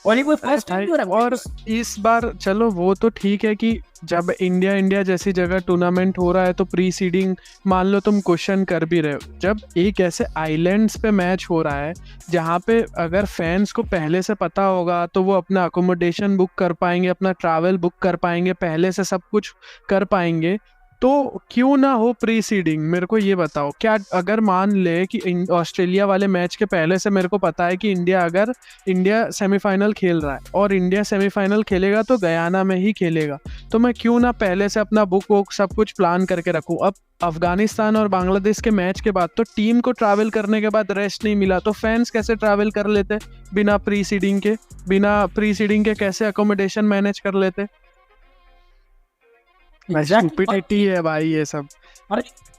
और ये कोई फर्स्ट टाइम हो रहा है। और इस बार चलो वो तो ठीक है कि जब इंडिया जैसी जगह टूर्नामेंट हो रहा है तो प्री सीडिंग मान लो तुम क्वेश्चन कर भी रहे हो, जब एक ऐसे आइलैंड्स पे मैच हो रहा है जहाँ पे अगर फैंस को पहले से पता होगा तो वो अपना अकोमोडेशन बुक कर पाएंगे, अपना ट्रैवल बुक कर पाएंगे, पहले से सब कुछ कर पाएंगे, तो क्यों ना हो प्री सीडिंग। मेरे को ये बताओ, क्या अगर मान ले कि ऑस्ट्रेलिया वाले मैच के पहले से मेरे को पता है कि इंडिया सेमीफाइनल खेल रहा है और इंडिया सेमीफाइनल खेलेगा तो गयाना में ही खेलेगा, तो मैं क्यों ना पहले से अपना बुक वुक सब कुछ प्लान करके रखूं। अब अफगानिस्तान और बांग्लादेश के मैच के बाद तो टीम को ट्रैवल करने के बाद रेस्ट नहीं मिला, तो फैंस कैसे ट्रैवल कर लेते बिना प्री सीडिंग के कैसे अकोमोडेशन मैनेज कर लेते। स्टूपिडिटी है भाई ये सब।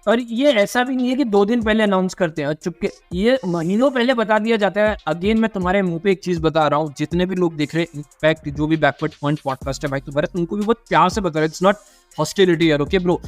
और ये ऐसा भी नहीं है कि 2 दिन पहले अनाउंस करते हैं और चुपके, ये महीनों पहले बता दिया जाता है। अगेन मैं तुम्हारे मुंह पे एक चीज बता रहा हूँ, जितने भी लोग देख रहे हैं, इनफैक्ट जो भी बैकवर्ड पॉइंट पॉडकास्ट है भाई तो भरत उनको भी बहुत प्यार से बता रहे, इट्स नॉट हॉस्टिलिटी यार, ओके ब्रो।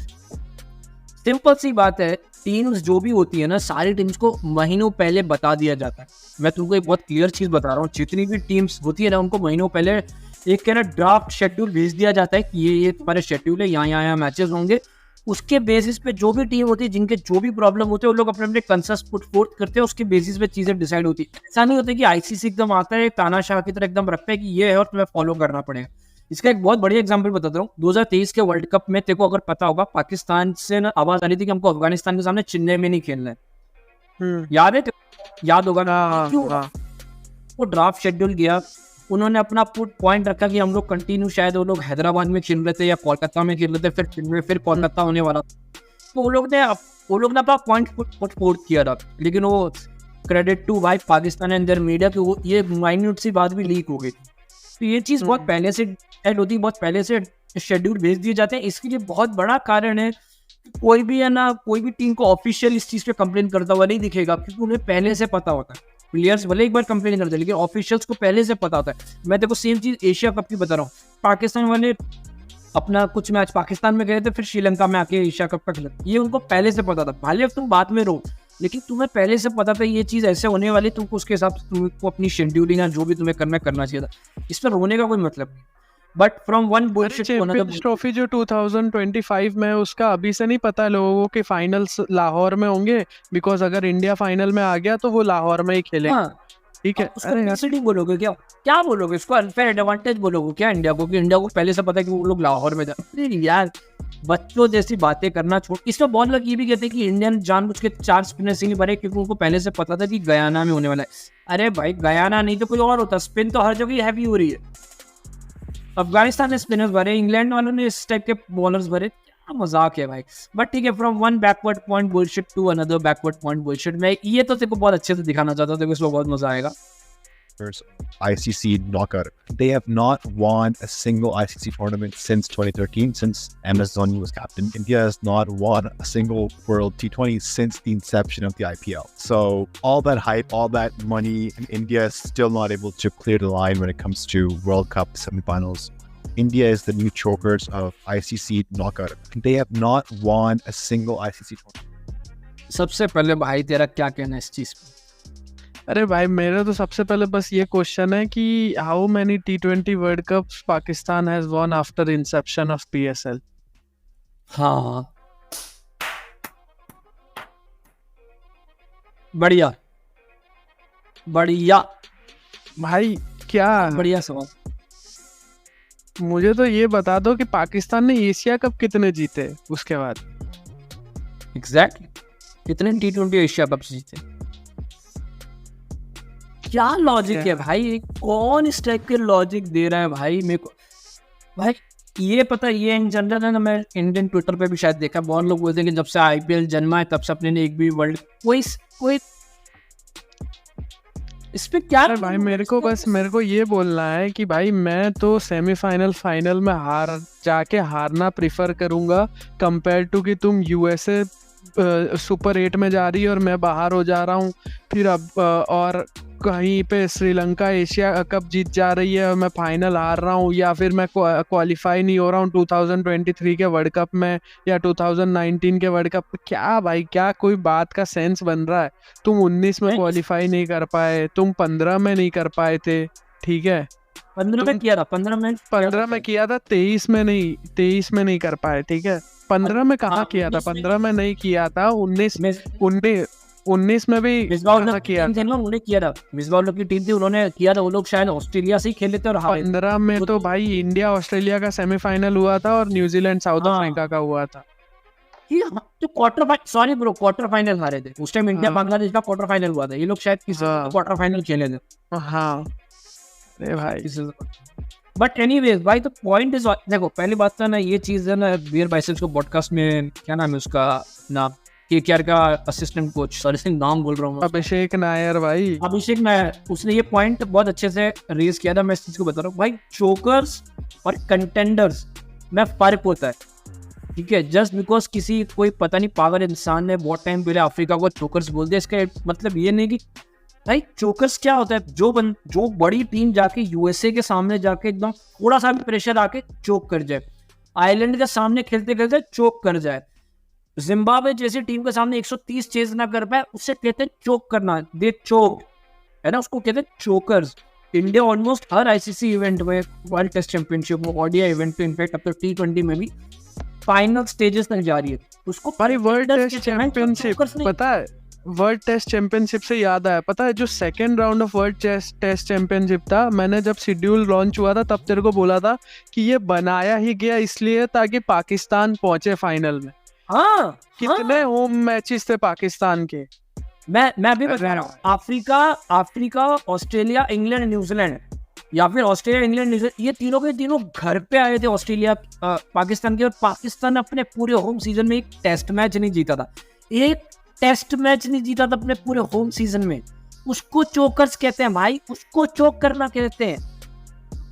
सिंपल सी बात है, टीम्स जो भी होती है ना, सारी टीम्स को महीनों पहले बता दिया जाता है। मैं तुमको एक बहुत क्लियर चीज बता रहा हूँ, जितनी भी टीम्स होती है ना उनको महीनों पहले एक क्या ना ड्राफ्ट शेड्यूल भेज दिया जाता है कि ये तुम्हारे शेड्यूल है, यहाँ मैचेस होंगे। उसके बेसिस पे जो भी टीम होती है, जिनके जो भी प्रॉब्लम होते हैं, वो लोग अपने अपने कंसर्स पुट फोर्थ करते हैं, उसके बेसिस पे चीजें डिसाइड होती है। ऐसा नहीं होता कि आईसीसी एकदम आता है तानाशाह की तरह एकदम रखता है कि ये है और तुम्हें फॉलो करना पड़ेगा। इसका एक बहुत बढ़िया एग्जांपल बताता हूँ। 2023 के वर्ल्ड कप में तेरे को अगर पता होगा, पाकिस्तान से ना आवाज आ रही थी कि हमको अफगानिस्तान के सामने चेन्नई में नहीं खेलना है, याद है? याद होगा ना? वो ड्राफ्ट शेड्यूल गया, उन्होंने अपना पॉइंट रखा कि हम लोग कंटिन्यू, शायद वो लोग हैदराबाद में खेल रहे थे या कोलकाता में खेल रहे थे, फिर चेन्नई, फिर कोलकाता होने वाला, तो वो लोग ने अपना पॉइंट पुट फोर्थ किया था। लेकिन वो क्रेडिट टू भाई पाकिस्तान एंड देयर मीडिया कि वो ये माइन्यूट सी बात भी लीक हो गई थी। तो ये चीज़ बहुत पहले से ऐड होती है, बहुत पहले से शेड्यूल भेज दिए जाते हैं। इसके लिए बहुत बड़ा कारण है, कोई भी है ना, कोई भी टीम को ऑफिशियल इस चीज़ पे कंप्लेन करता हुआ नहीं दिखेगा, क्योंकि उन्हें पहले से पता होता है। प्लेयर्स भले एक बार कंप्लेन करते हैं, लेकिन ऑफिशियल्स को पहले से पता होता है। मैं देखो सेम चीज़ एशिया कप की बता रहा हूँ। पाकिस्तान वाले अपना कुछ मैच पाकिस्तान में गए थे, फिर श्रीलंका में आके एशिया कप का खेला, ये उनको पहले से पता था। भले तुम बाद में रहो, लेकिन तुम्हें पहले से पता था ये चीज़ ऐसे होने वाली, तुमको उसके हिसाब से तुमको अपनी शेड्यूलिंग या जो भी तुम्हें करना चाहिए था। इस पर रोने का कोई मतलब नहीं। But from one bullshit to another. Champions trophy जो 2025 में, उसका अभी से नहीं पता लोगों के फाइनल्स लाहौर में होंगे, बिकॉज अगर इंडिया फाइनल में आ गया तो वो लाहौर में ही खेलेंगे। ठीक है, अरे यार बोलोगे क्या बोलोगे इसको? अनफेयर एडवांटेज बोलोगे क्या इंडिया को, कि इंडिया को पहले से पता है कि वो लोग लाहौर में जाए? यार बच्चों जैसी बातें करना छोड़। इसमें बहुत लोग ये भी कहते हैं कि इंडियन जानबूझ के 4 स्पिनर से नहीं भरे क्योंकि उनको पहले से पता था कि गयाना में होने वाला है। अरे भाई गयाना नहीं तो कोई और होता, स्पिन तो हर जगह हैवी हो रही है। अफगानिस्तान ने स्पिनर्स भरे, इंग्लैंड वालों ने इस टाइप के बॉलर्स भरे, क्या मजाक है भाई। बट ठीक है, from one backward point bullshit to another backward point bullshit. मैं ये तो तेरे को बहुत अच्छे से दिखाना चाहता हूँ, इसमें बहुत मजा आएगा। ICC knockout. They have not won a single ICC tournament since 2013, since MS Dhoni was captain. India has not won a single World T20 since the inception of the IPL. So all that hype, all that money, and India is still not able to clear the line when it comes to World Cup semifinals. India is the new chokers of ICC knockout. They have not won a single ICC tournament. सबसे पहले भाई तेरा क्या कहना है इस चीज पे? अरे भाई मेरा तो सबसे पहले बस ये क्वेश्चन है कि how many T20 world cups Pakistan has won after Inception of PSL? हाँ बढ़िया भाई क्या बढ़िया सवाल। मुझे तो ये बता दो कि पाकिस्तान ने एशिया कप कितने जीते उसके बाद। एग्जैक्टली कितने T20 एशिया कप जीते? क्या लॉजिक है भाई? कौन इस टाइप के लॉजिक दे रहा है भाई मेरे को? भाई ये पता, ये इन जनरल है ना, मैं इंडियन ट्विटर पे भी शायद देखा, बहुत लोग बोलते हैं कि जब से IPL जन्मा है तब से अपने ने एक भी वर्ल्ड कोई इस पे क्या भाई मेरे को ये बोलना है कि भाई मैं तो सेमीफाइनल फाइनल में हारना प्रिफर करूंगा कंपेयर टू कि तुम USA सुपर 8 में जा रही है और मैं बाहर हो जा रहा हूँ, फिर अब और कहीं पे श्रीलंका एशिया कप जीत जा रही है और मैं फाइनल हार रहा हूँ, या फिर मैं क्वालिफाई नहीं हो रहा हूँ 2023 के वर्ल्ड कप में या 2019 के वर्ल्ड कप। क्या भाई, क्या कोई बात का सेंस बन रहा है? तुम 19 में क्वालिफाई नहीं कर पाए, तुम 15 में नहीं कर पाए थे, ठीक है, 15 में किया था, 15 में 15 में किया था, 23 में नहीं कर पाए, ठीक है। 15 में कहाँ हाँ, किया था, 19 में 15 में नहीं किया था, 19 में भी मिसबाह कहाँ किया टीम थी ना, उन्होंने किया था। मिसबाह की टीम थी, उन्होंने किया था। वो लोग शायद ऑस्ट्रेलिया से ही खेले थे और हारे थे। 15 में तो भाई इंडिया ऑस्ट्रेलिया का सेमीफाइनल हुआ था और न्यूजीलैंड साउथ हाँ। अफ्रीका का हुआ था। तो क्वार्टर फाइनल हारे थे उस टाइम। इंडिया हाँ। बांग्लादेश का क्वार्टर फाइनल हुआ था। ये लोग शायद किसी हाँ। क्वार्टर फाइनल खेले थे। हाँ अरे भाई, बट एनीवेज भाई, तो पॉइंट इज, देखो पहली बात तो ना ये चीज है ना, बियर बाइसेप्स को पॉडकास्ट में क्या नाम है उसका नाम, केकेआर का असिस्टेंट कोच, सॉरी सिंह नाम बोल रहा हूँ, अभिषेक नायर भाई, अभिषेक नायर, उसने ये पॉइंट बहुत अच्छे से रेज किया था। मैं इस चीज को बता रहा हूँ भाई, चोकर्स और कंटेंडर्स में फर्क होता है, ठीक है। जस्ट बिकॉज किसी कोई पता नहीं पागल इंसान ने बहुत टाइम पहले अफ्रीका को चोकर्स बोल दिया, इसका मतलब ये नहीं कि भाई चोकर्स क्या होता है। जो बड़ी टीम जाके यूएसए के सामने जाके एकदम थोड़ा सा भी प्रेशर आके चोक कर जाए, आयरलैंड के सामने खेलते खेलते चोक कर जाए, जिम्बाब्वे जैसी टीम के सामने 130 चेज ना कर पाए, उससे कहते हैं चोक करना, दे चोक, है ना, उसको कहते हैं चोकर्स। इंडिया ऑलमोस्ट हर आईसीसी इवेंट में, वर्ल्ड टेस्ट चैंपियनशिप में, ओडीआई इवेंट में, इनफैक्ट अब तो T20 में भी फाइनल स्टेजेस तक जा रही है, उसको भाई वर्ल्ड contenders टेस्ट कहते हैं, चैंपियनशिप chokers नहीं। पता है, वर्ल्ड टेस्ट चैंपियनशिप से याद आया, पता है जो second round of world test championship था, मैंने जब शेड्यूल लॉन्च हुआ था तब तेरे को बोला था कि ये बनाया ही गया इसलिए ताकि पाकिस्तान पहुंचे फाइनल में। हाँ, कितने होम मैचेस थे पाकिस्तान के, मैं भी बता रहा हूँ, अफ्रीका, ऑस्ट्रेलिया, इंग्लैंड, न्यूजीलैंड, या फिर ऑस्ट्रेलिया, इंग्लैंड, न्यूजीलैंड, ये तीनों के तीनों घर पे आए थे ऑस्ट्रेलिया पाकिस्तान के, और पाकिस्तान अपने पूरे होम सीजन में एक टेस्ट मैच नहीं जीता था, एक टेस्ट मैच नहीं जीता था अपने पूरे होम सीजन में। उसको चोकर्स कहते हैं भाई, उसको चोक करना कहते हैं,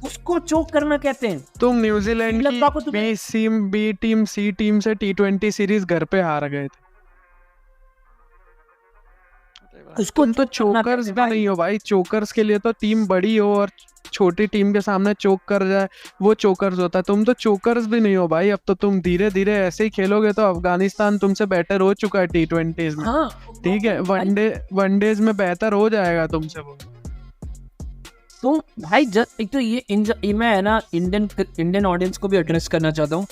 उसको चोक करना कहते हैं। तुम न्यूजीलैंड लगता को की तुम्हें- बी टीम सी टीम से T20 सीरीज घर पे हार गए थे। उसको तुम तो चोक करना चोकर्स कहते भी हैं नहीं हो भाई, चोकर्स के लिए तो टीम बड़ी हो और छोटी टीम के सामने चोक कर जाए वो चोकर्स होता है, तुम तो चोकर्स भी नहीं हो भाई। अब तो तुम धीरे धीरे ऐसे ही खेलोगे तो अफगानिस्तान तुमसे बेटर हो चुका है T20s में, हाँ, ठीक है, वनडेज में बेहतर हो जाएगा तुमसे वो। तो भाई एक तो ये मैं है ना इंडियन ऑडियंस को भी एड्रेस करना चाहता हूँ,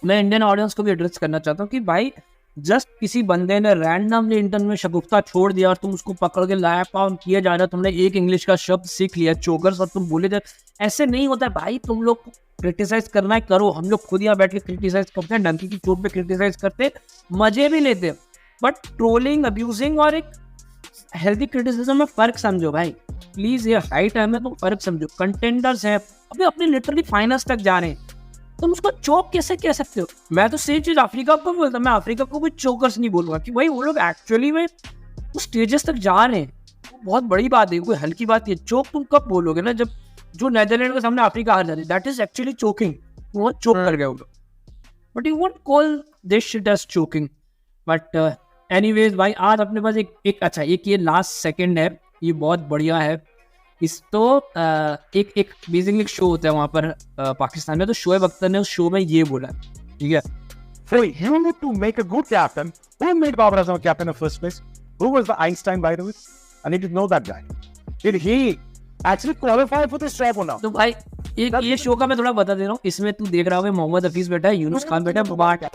मैं इंडियन ऑडियंस को भी एड्रेस करना चाहता हूँ कि भाई जस्ट किसी बंदे ने रैंडमली इंटरनेट में शगुफ्ता छोड़ दिया और तुम उसको पकड़ के लाया पाउन किया जा रहा है, तुमने एक इंग्लिश का शब्द सीख लिया चोकर्स और तुम बोले जा, ऐसे नहीं होता है भाई। तुम लोग क्रिटिसाइज करना है करो, हम लोग खुद यहाँ बैठ के क्रिटिसाइज करते हैं, डंकी की चोट पे क्रिटिसाइज करते हैं, मजे भी लेते हैं, बट ट्रोलिंग, अब्यूजिंग और एक हेल्दी क्रिटिसिज्म में फर्क समझो भाई प्लीज। ये हाई टाइम है, तुम फर्क समझो। कंटेंडर्स हैं अभी अपने लिटरली फाइनल्स तक जा रहे हैं, तुम उसको चोक कैसे कह सकते हो? मैं तो सेम चीज अफ्रीका को बोलता, मैं अफ्रीका को भी चोकर्स नहीं बोलूंगा कि भाई वो लोग एक्चुअली में उस स्टेजेस तक जा रहे हैं, वो बहुत बड़ी बात है, कोई हल्की बात है। चोक तुम कब बोलोगे ना, जब जो नीदरलैंड के सामने अफ्रीका हार जाती है, दैट इज एक्चुअली चोकिंग, वो चोक कर गए वो लोग, but you won't call this shit as choking. But anyways भाई, आज अपने पास एक अच्छा एक ये लास्ट सेकंड है, ये बहुत बढ़िया है। इस तो एक बेसिकली शो होता है वहाँ पर पाकिस्तान में, तो शोएब अख्तर ने उस शो में ये बोला, ठीक है, So you need to make a good captain. Who made Babar Azam a captain in the first place? Who was the Einstein, by the way? I need to know that guy. Did he actually qualify for this job or not? तो भाई ये show का मैं थोड़ा बता दे रहा हूँ। इसमें तू देख रहा होगा मोहम्मद हफीज बैठा है, यूनुस खान बैठा है,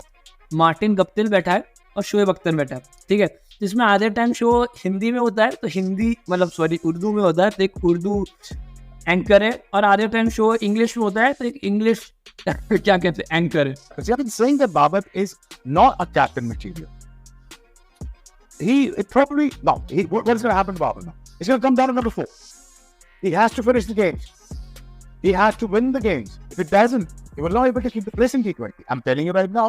मार्टिन गप्तिल बैठा है और शोएब अख्तर बैठा है, ठीक है। जिसमें आधे टाइम शो हिंदी में होता है, तो हिंदी मतलब सॉरी उर्दू में होता है, तो एक उर्दू एंकर है, और आधे टाइम शो इंग्लिश में होता है, तो एक इंग्लिश क्या कहते हैं एंकर है। Because you have been saying that Babar is not a captain material. What is going to happen to Babar now? It's going to come down to number 4. He has to finish the games. He has to win the games. If it doesn't, he will not be able to keep the place in T20. I'm telling you right now.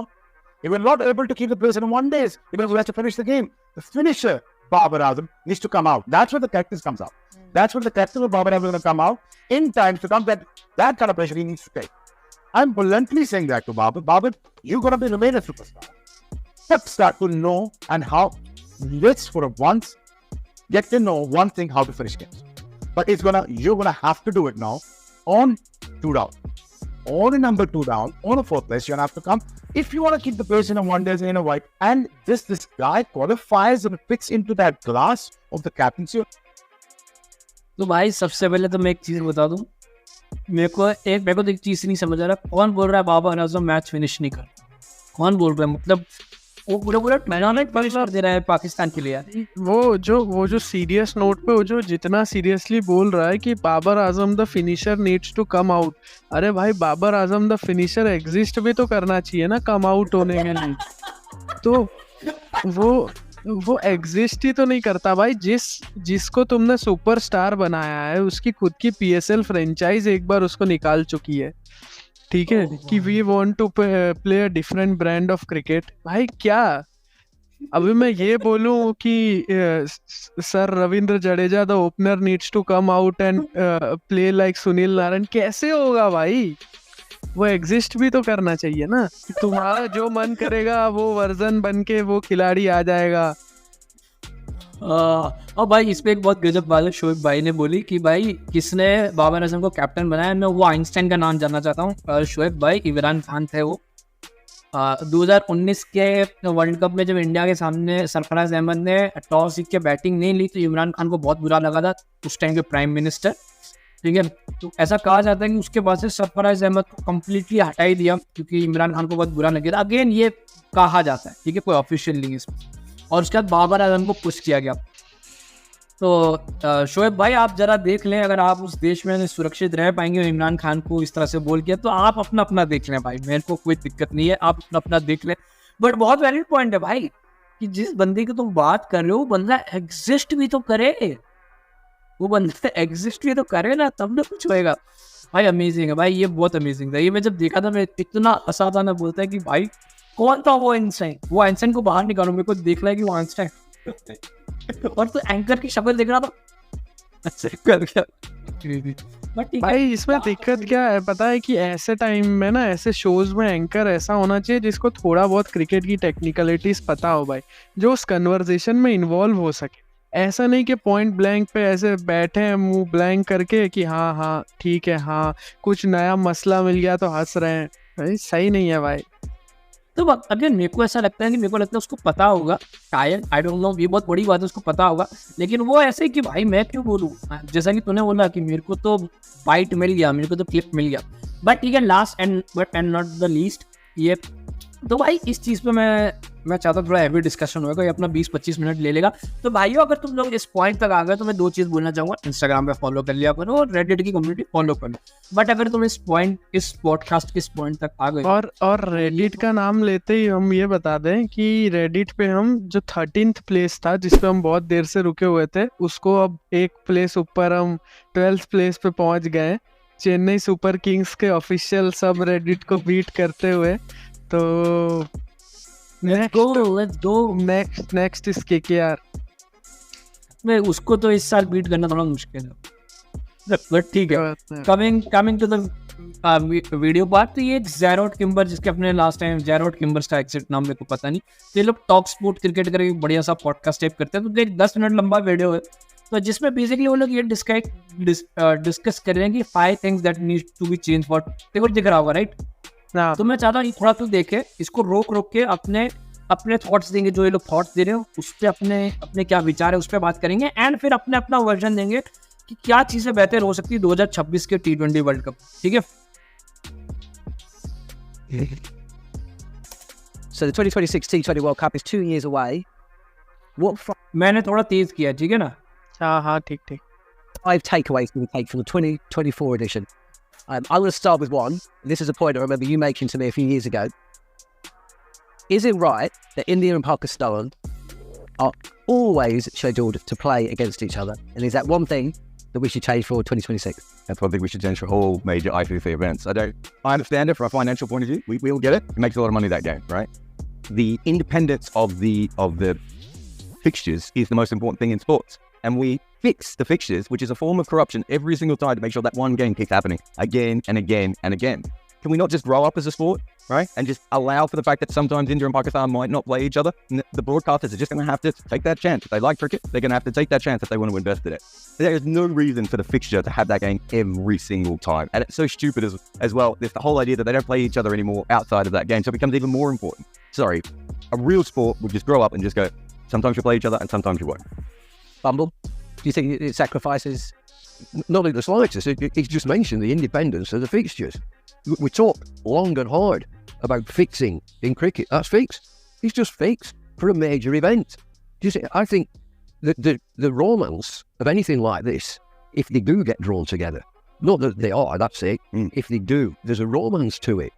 He will not be able to keep the place in 1 day because he has to finish the game. The finisher, Babar Azam, needs to come out. That's where the tactics comes out. That's where the tactics of Babar Azam is going to come out in time to come. That kind of pressure he needs to take. I'm bluntly saying that to Babar. Babar, you're going to remain a superstar. But start to know and how. Let's for once get to know one thing: how to finish games. But you're gonna have to do it now on 2 down, on a number 2 down, on a 4th place. You're gonna have to come if you want to keep the place in a 1 day in a white. And this guy qualifies and fits into that glass of the captaincy. तो भाई सबसे पहले तो मैं एक चीज़ बता दूं, मेरे को तो एक चीज़ नहीं समझ आ रहा, कौन बोल रहा है बाबर आजम मैच फिनिश नहीं कर, कौन बोल रहा है? मतलब वो पूरा टूर्नामेंट फिनिश कर दे रहा है पाकिस्तान के लिए यार। वो जो सीरियस नोट पे वो जो जितना सीरियसली बोल रहा है कि Babar Azam the finisher needs to come out, अरे भाई Babar Azam the finisher exist भी तो करना चाहिए ना कम आउट होने में, नहीं तो वो एग्जिस्ट ही तो नहीं करता भाई। जिसको तुमने सुपरस्टार बनाया है उसकी खुद की PSL फ्रेंचाइज एक बार उसको निकाल चुकी है, ठीक है, कि we want to play a different brand of cricket. भाई क्या अभी मैं ये बोलूं कि sir Ravindra Jadeja the opener needs to come out and play like Sunil Narine, कैसे होगा भाई? वो एग्जिस्ट भी तो करना चाहिए ना, तुम्हारा जो मन करेगा वो वर्जन बन के वो खिलाड़ी आ जाएगा। और भाई इस पे एक बहुत गजब बात है, शोएब भाई ने बोली कि भाई किसने बाबर आजम को कैप्टन बनाया। मैं वो आइंस्टाइन का नाम जानना चाहता हूँ। शोएब भाई, इमरान खान थे वो। 2019 के वर्ल्ड कप में जब इंडिया के सामने सरफराज अहमद ने टॉस जीत के बैटिंग नहीं ली तो इमरान खान को बहुत बुरा लगा था, उस टाइम के प्राइम मिनिस्टर, ठीक है। तो ऐसा कहा जाता है कि उसके बाद से सरफराज अहमद को कम्प्लीटली हटा ही दिया क्योंकि इमरान खान को बहुत बुरा लगे था। अगेन ये कहा जाता है, ठीक है, कोई ऑफिशियल नहीं है इसमें। और उसके बाद बाबर आजम को पुश किया गया। तो शोएब भाई आप जरा देख लें, अगर आप उस देश में सुरक्षित रह पाएंगे और इमरान खान को इस तरह से बोल किया तो आप अपना अपना देख लें भाई, मेरे को कोई दिक्कत नहीं है, आप अपना अपना देख लें। बट बहुत वैलिड पॉइंट है भाई कि जिस बंदे की तुम बात कर रहे हो वो बंदा एग्जिस्ट भी तो करे, वो बंदा एग्जिस्ट भी तो करे ना, तब ना कुछ होएगा। भाई अमेजिंग है भाई, ये बहुत अमेजिंग था। ये मैं जब देखा था मैं इतना असाधारण बोलता है कि भाई कौन था वो आइंस्टाइन, वो आइंस्टाइन को बाहर निकालो, मेरे को देख रहा है कि वो आइंस्टाइन और तो एंकर की शक्ल देख रहा था भाई। इसमें दिक्कत क्या है पता है कि ऐसे टाइम में ना ऐसे शोज में एंकर ऐसा होना चाहिए जिसको थोड़ा बहुत क्रिकेट की टेक्निकलिटीज पता हो भाई, जो उस कन्वर्सेशन में इन्वॉल्व हो सके। ऐसा नहीं कि पॉइंट ब्लैंक पे ऐसे बैठे हैं मुंह ब्लैंक करके कि हाँ हाँ ठीक है, हाँ कुछ नया मसला मिल गया तो हंस रहे हैं, भाई सही नहीं है भाई। तो अगर मेरे को ऐसा लगता है कि मेरे को लगता है उसको पता होगा शायद, आई डोंट नो, ये बहुत बड़ी बात है, उसको पता होगा, लेकिन वो ऐसे कि भाई मैं क्यों बोलूँ, जैसा कि तूने बोला कि मेरे को तो बाइट मिल गया, मेरे को तो क्लिप मिल गया। बट ठीक है, last and not the least ये तो भाई इस चीज़ पे मैं चाहता हूँ थोड़ा हैवी डिस्कशन होगा, ये अपना 20-25 मिनट ले लेगा। तो भाइयों अगर तुम लोग इस पॉइंट तक आ गए तो मैं 2 चीज़ बोलना चाहूँगा, इंस्टाग्राम पे फॉलो कर लिया करो और रेडिट की कम्युनिटी फॉलो कर लो। बट अगर तुम इस पॉडकास्ट के इस पॉइंट तक आ गए और रेडिट का नाम लेते ही हम ये बता दें कि रेडिट पे हम जो 13th प्लेस था जिसपे हम बहुत देर से रुके हुए थे, उसको अब एक प्लेस ऊपर हम 12th प्लेस पे पहुंच गए, चेन्नई सुपर किंग्स के ऑफिशियल सब रेडिट को बीट करते हुए। तो let's go next is KKR। मैं उसको तो इस साल बीट करना थोड़ा मुश्किल है, बट ठीक है। Coming to the video part, तो ये जैरोड किम्बर, जिसके अपने लास्ट टाइम जैरोड किम्बर का एग्जैक्ट नाम मेरे को पता नहीं, तो ये लोग टॉक स्पोर्ट क्रिकेट करके बढ़िया सा पॉडकास्ट टाइप करते हैं। तो एक 10 मिनट लंबा वीडियो है, तो जिसमें बेसिकली वो लोग ये डिस्कस कर रहे हैं कि 5 things that need to be change for, देखो दिख रहा होगा राइट। तो मैं चाहता हूँ थोड़ा तो देखे इसको, रोक के अपने थॉट्स देंगे, जो ये लोग थॉट्स दे रहे हो उस पर अपने क्या विचार है उस पर बात करेंगे, एंड फिर अपना वर्जन देंगे कि क्या चीज़ें बेहतर हो सकती है 2026 के T20 वर्ल्ड कप, ठीक है। So the 2026 T20 World Cup is 2 years away. मैंने थोड़ा तेज किया, ठीक है ना। हाँ ठीक। 5 takeaways we take from the 2024 edition. I'm going to start with one. This is a point I remember you making to me a few years ago. Is it right that India and Pakistan are always scheduled to play against each other? And is that one thing that we should change for 2026? That's one thing we should change for all major ICC events. I understand it from a financial point of view. We all get it. It makes a lot of money that game, right? The independence of the fixtures is the most important thing in sports. And we fix the fixtures, which is a form of corruption, every single time to make sure that one game keeps happening again and again and again. Can we not just grow up as a sport, right? And just allow for the fact that sometimes India and Pakistan might not play each other? And the broadcasters are just going to have to take that chance. If they like cricket, they're going to have to take that chance if they want to invest in it. There is no reason for the fixture to have that game every single time. And it's so stupid as well. There's the whole idea that they don't play each other anymore outside of that game. So it becomes even more important. Sorry, a real sport would just grow up and just go, sometimes you play each other and sometimes you won't. Bumble, do you think it sacrifices Not in the slightest. He's just mentioned the independence of the fixtures. We talked long and hard about fixing in cricket. That's fixed. It's just fixed for a major event. I think that the romance of anything like this, if they do get drawn together, not that they are, that's it. If they do, there's a romance to it.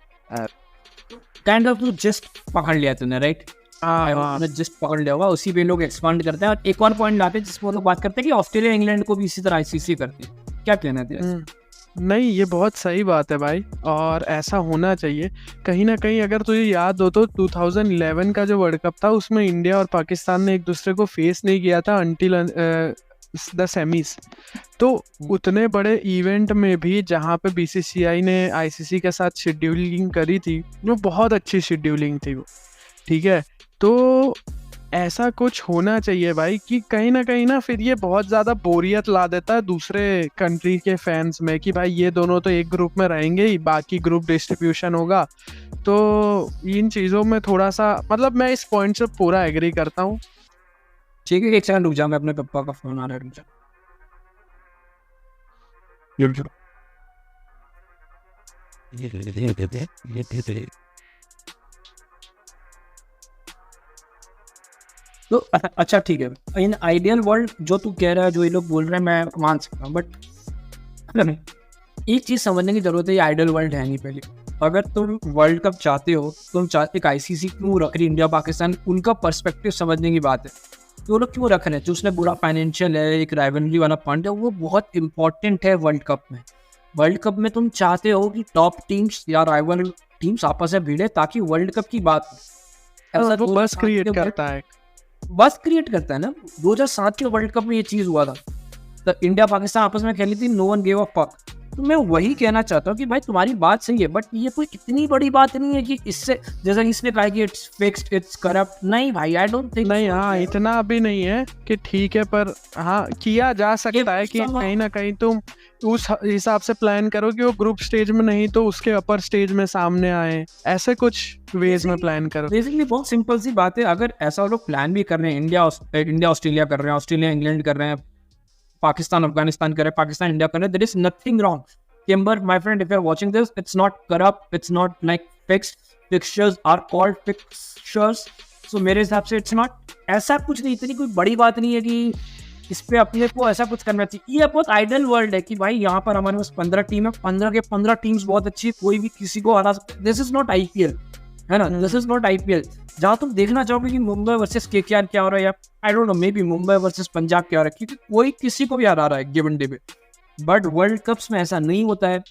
Kind of just पकड़ लिया तूने, right? Just पकड़ लिया होगा, उसी पे लोग expand करते हैं। और एक और पॉइंट लाते हैं जिसमें लोग बात करते हैं कि ऑस्ट्रेलिया इंग्लैंड को भी इसी तरह आईसीसी करती है। क्या कहना है तेरा? नहीं, ये बहुत सही बात है भाई, और ऐसा होना चाहिए। कहीं ना कहीं अगर तुझे याद हो तो 2011 का जो वर्ल्ड कप था उसमें इंडिया और पाकिस्तान ने एक दूसरे को फेस नहीं किया था अंटिल द सेमीज। तो उतने बड़े इवेंट में भी जहाँ पे बीसीसीआई ने आईसीसी के साथ शेड्यूलिंग करी थी, वो बहुत अच्छी शेड्यूलिंग थी वो, ठीक है। तो ऐसा कुछ होना चाहिए भाई कि कहीं ना फिर ये बहुत ज़्यादा बोरियत ला देता है दूसरे कंट्री के फैंस में कि भाई ये दोनों तो एक ग्रुप में रहेंगे ही, बाकी ग्रुप डिस्ट्रीब्यूशन होगा। तो इन चीज़ों में थोड़ा सा, मतलब मैं इस पॉइंट से पूरा एग्री करता हूँ। ठीक है, एक सेकंड रुक जा, मैं अपने पापा का फोन आ रहा है, रुक जा। तो अच्छा ठीक है, इन आइडियल वर्ल्ड जो तू कह रहा है, जो ये लोग बोल रहे हैं, मैं मान सकता हूँ, बट एक चीज़ समझने की जरूरत है, ये आइडियल वर्ल्ड है नहीं। पहले अगर तुम वर्ल्ड कप चाहते हो, तुम चाहते एक आईसीसी क्यों रख रही इंडिया पाकिस्तान, उनका पर्सपेक्टिव समझने की बात है। तो वो लोग क्यों रख रहे हैं? जो उसने बुरा फाइनेंशियल है, एक राइवलरी वाला पॉइंट है, वो बहुत इंपॉर्टेंट है वर्ल्ड कप में। वर्ल्ड कप में तुम चाहते हो कि टॉप टीम्स या राइवल टीम्स आपस में भिड़े ताकि वर्ल्ड कप की बात हो। ऐसा वो बस क्रिएट करता है, बस क्रिएट करता है ना। 2007 के वर्ल्ड कप में ये चीज़ हुआ था, तो इंडिया पाकिस्तान आपस में खेली थी, no one gave a fuck. तो मैं वही कहना चाहता हूँ कि भाई तुम्हारी बात सही है, बट ये कोई इतनी बड़ी बात नहीं है कि इससे, जैसा कि इसने कहा कि इट्स फिक्स्ड, इट्स करप्ट। नहीं भाई, आई डोंट थिंक। नहीं, हाँ, इतना भी नहीं है कि ठीक है, पर हाँ किया जा सकता है कि कहीं ना कहीं तुम उस हिसाब से प्लान करो कि वो ग्रुप स्टेज में नहीं तो उसके अपर स्टेज में सामने आए, ऐसे कुछ वेज में प्लान करो। बेसिकली बहुत सिंपल सी बात है। अगर ऐसा लोग प्लान भी कर रहे हैं, इंडिया ऑस्ट्रेलिया कर रहे हैं, ऑस्ट्रेलिया इंग्लैंड कर रहे हैं, पाकिस्तान अफगानिस्तान कर रहे हैं, पाकिस्तान इंडिया कर रहे हैं, there is nothing wrong. Kimber, my friend, if you're watching this, it's not corrupt, it's not like fixed. Fixtures are called fixtures. So मेरे हिसाब से it's not, ऐसा कुछ नहीं, इतनी कोई बड़ी बात नहीं है कि इस पे अपने को ऐसा कुछ करना चाहिए। ये बहुत आइडियल वर्ल्ड है कि भाई यहाँ पर हमारे पास 15 टीम है, 15 के 15 टीम्स बहुत अच्छी, कोई भी किसी को हरा सकते। दिस इज नॉट आईपीएल, है ना, दिस इज नॉट आईपीएल जहाँ तुम देखना चाहोगे कि मुंबई वर्सेस केकेआर क्या हो रहा है, या I don't know, may be Mumbai versus Punjab क्या हो रहा है, क्योंकि कोई किसी को भी हरा रहा है गिवन डे पे। बट वर्ल्ड कप्स में ऐसा नहीं होता है।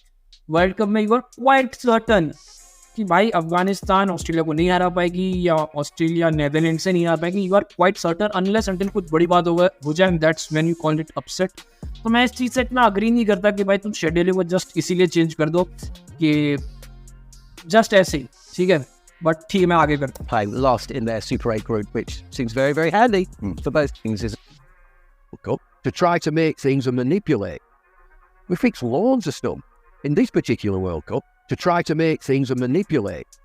वर्ल्ड कप में यू आर क्वाइट सर्टन कि भाई अफगानिस्तान ऑस्ट्रेलिया को नहीं हरा पाएगी, या ऑस्ट्रेलिया नेदरलैंड से नहीं हरा पाएगी। You are quite certain unless until कुछ बड़ी बात हो जाए, that's when you call it upset. तो मैं इस चीज़ से इतना अग्री नहीं करता कि भाई तुम शेड्यूल को जस्ट इसीलिए चेंज कर दो कि जस्ट ऐसे ही, ठीक है। बट ठीक है, मैं आगे करता home lost in their Super 8 group, which seems very, very handy for both things. Is to try to make things and manipulate. We fixed loads of stuff in this particular World Cup to try to make things and manipulate.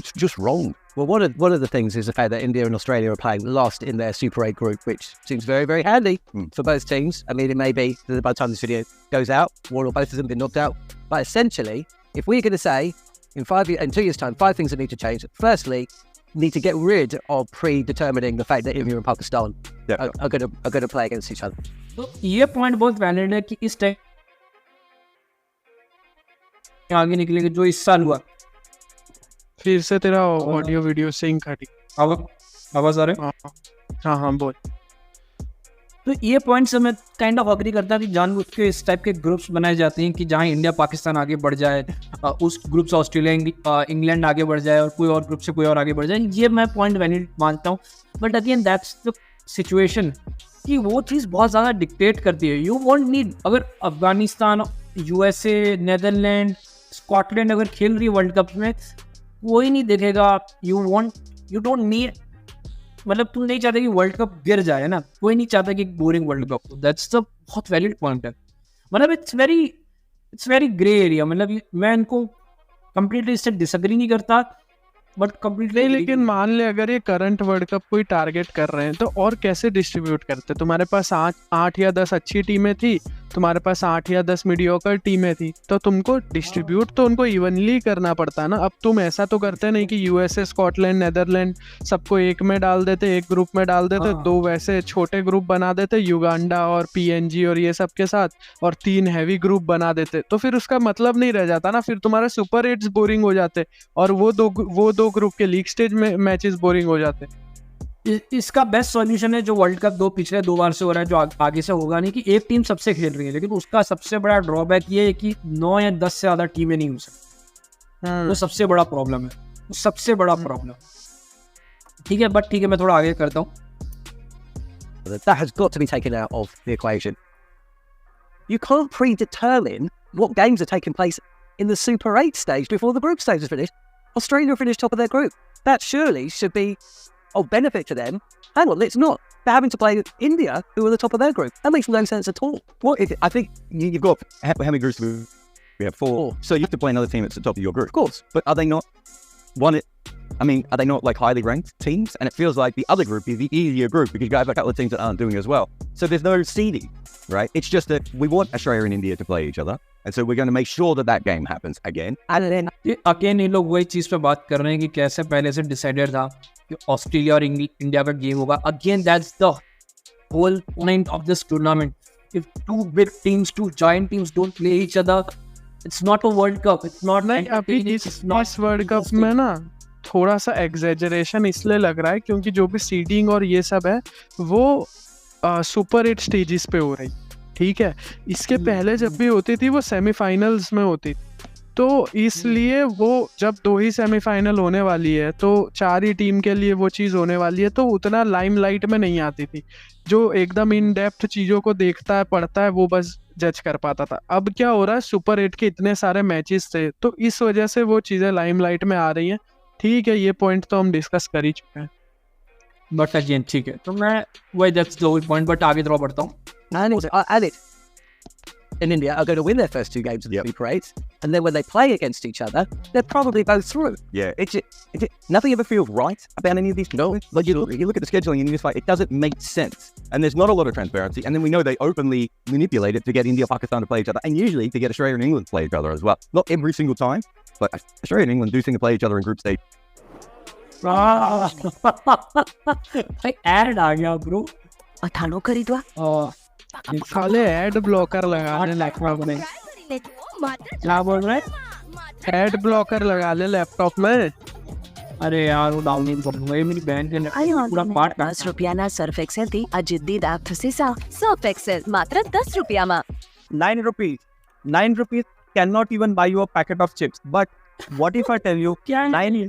It's just wrong. Well, one of the things is the fact that India and Australia are playing last in their Super 8 group, which seems very, very handy for both teams. I mean, it may be that by the time this video goes out, one or both of them have been knocked out. But essentially, if we're going to say in 2 years' time, 5 things that need to change. Firstly, need to get rid of predetermining the fact that India and Pakistan are going to play against each other. तो ये point बहुत valid है कि इस time आगे निकलेंगे जो इस साल हुआ। फिर से तेरा ऑडियो वीडियो सिंक हटी, आवाज आ रहा है? हाँ बोल। तो ये पॉइंट से मैं काइंड ऑफ अग्री करता कि जानबूझ के इस टाइप के ग्रुप्स बनाए जाते हैं कि जहाँ इंडिया पाकिस्तान आगे बढ़ जाए, उस ग्रुप से ऑस्ट्रेलिया इंग्लैंड आगे बढ़ जाए, और कोई और ग्रुप से कोई और आगे बढ़ जाए। ये मैं पॉइंट वैलिड मानता हूँ, but again that's the situation कि वो चीज़ बहुत ज़्यादा डिक्टेट करती है। यू वॉन्ट नीड, अगर अफगानिस्तान, यूएसए, नेदरलैंड, स्कॉटलैंड अगर खेल रही है वर्ल्ड कप में, कोई नहीं देखेगा। यू डोंट नीड, मतलब तुम नहीं चाहते कि वर्ल्ड कप गिर जाए ना, कोई नहीं चाहता कि बोरिंग वर्ल्ड कप हो। दैट्स द बहुत वैलिड पॉइंट है। मतलब इट्स वेरी ग्रे एरिया। मतलब मैं इनको कंप्लीटली इससे डिसएग्री नहीं करता, बट कंप्लीटली। लेकिन मान ले अगर ये करंट वर्ल्ड कप कोई टारगेट कर रहे हैं तो और कैसे डिस्ट्रीब्यूट करते? तुम्हारे पास 8 या 10 अच्छी टीमें थी, तुम्हारे पास 8 या 10 मीडियोकर टीमें थी, तो तुमको डिस्ट्रीब्यूट तो उनको इवनली करना पड़ता ना। अब तुम ऐसा तो करते नहीं कि यूएसए, स्कॉटलैंड, नेदरलैंड सबको एक में डाल देते, एक ग्रुप में डाल देते, 2 वैसे छोटे ग्रुप बना देते युगांडा और पीएनजी और ये सब के साथ, और 3 हैवी ग्रुप बना देते, तो फिर उसका मतलब नहीं रह जाता ना। फिर तुम्हारे सुपर 8 बोरिंग हो जाते और वो दो ग्रुप के लीग स्टेज में मैचेस बोरिंग हो जाते। इसका बेस्ट सॉल्यूशन है जो वर्ल्ड कप पिछले 2 बार से हो रहा है, जो आगे से होगा नहीं, कि एक टीम सबसे खेल रही है, लेकिन उसका सबसे बड़ा ड्रॉबैक ये है कि 9 या 10 से ज्यादा टीमें नहीं हो सकती। वो सबसे बड़ा प्रॉब्लम है, वो सबसे बड़ा प्रॉब्लम। ठीक है, बट ठीक है, मैं थोड़ा आगे करता हूँ। That has got to be taken out of the equation. You can't predetermine what games are taking place in the Super 8 stage before the group stage is finished. Australia finished top of their group. That surely should be of benefit to them. Hang on, it's not. They're having to play India, who are the top of their group. That makes no sense at all. What is it? I think you've got how many groups do we have? 4. So you have to play another team that's the top of your group. Of course. But are they not are they not like highly ranked teams? And it feels like the other group is the easier group because you have a couple of teams that aren't doing as well. So there's no seeding, right? It's just that we want Australia and India to play each other. And so we're going to make sure that that game happens again. And then again ये लोग वही चीज पे बात कर रहे हैं कि कैसे पहले से डिसाइडेड था कि ऑस्ट्रेलिया और इंडिया का गेम होगा। Again that's the whole point of this tournament. If 2 big teams, 2 giant teams don't play each other, it's not a World Cup. It's not like अभी इस वर्ल्ड कप में ना थोड़ा सा एग्जेजरेशन इसलिए लग रहा है क्योंकि जो भी सीडिंग और ये सब है वो सुपर 8 स्टेजेस पे हो रही, ठीक है। इसके पहले जब भी होती थी वो सेमीफाइनल्स में होती, तो इसलिए वो जब 2 ही सेमीफाइनल होने वाली है तो 4 ही टीम के लिए वो चीज़ होने वाली है, तो उतना लाइमलाइट में नहीं आती थी। जो एकदम इन डेप्थ चीज़ों को देखता है, पढ़ता है, वो बस जज कर पाता था। अब क्या हो रहा है, सुपर 8 के इतने सारे मैचेस थे, तो इस वजह से वो चीज़ें लाइमलाइट में आ रही हैं। ठीक है, ये पॉइंट तो हम डिस्कस कर ही चुके हैं। बट अगेन ठीक है, तो मैं वही that's the whole point, but आगे थोड़ा बढ़ता हूँ। and it in India are going to win their first 2 games of the Super 8, and then when they play against each other, they're probably both through. Yeah, it's nothing ever feels right about any of these. No, like you look at the scheduling and you just like it doesn't make sense, and there's not a lot of transparency. And then we know they openly manipulate it to get India, Pakistan to play each other, and usually to get Australia and England to play each other as well. Not every single time, but Australia and England do seem to play each other in group stage. भाई add आ गया bro. अथानो खरीदवा साले ad blocker लगा ले laptop में। क्या बोल रहे हैं? एड ब्लॉकर लगा ले लैपटॉप में। अरे यार वो डाउनलोड कर दूंगा, ये मेरी बहन के पूरा पार्ट का। 10 રૂપિયાના સર્ફ એક્સેલ થી આ જિદ્દી દાગ થશે સા। સર્ફ એક્સેલ માત્ર 10 રૂપિયામાં। 9 rupees. 9 rupees cannot even buy you a packet of chips. But what if I tell you 9?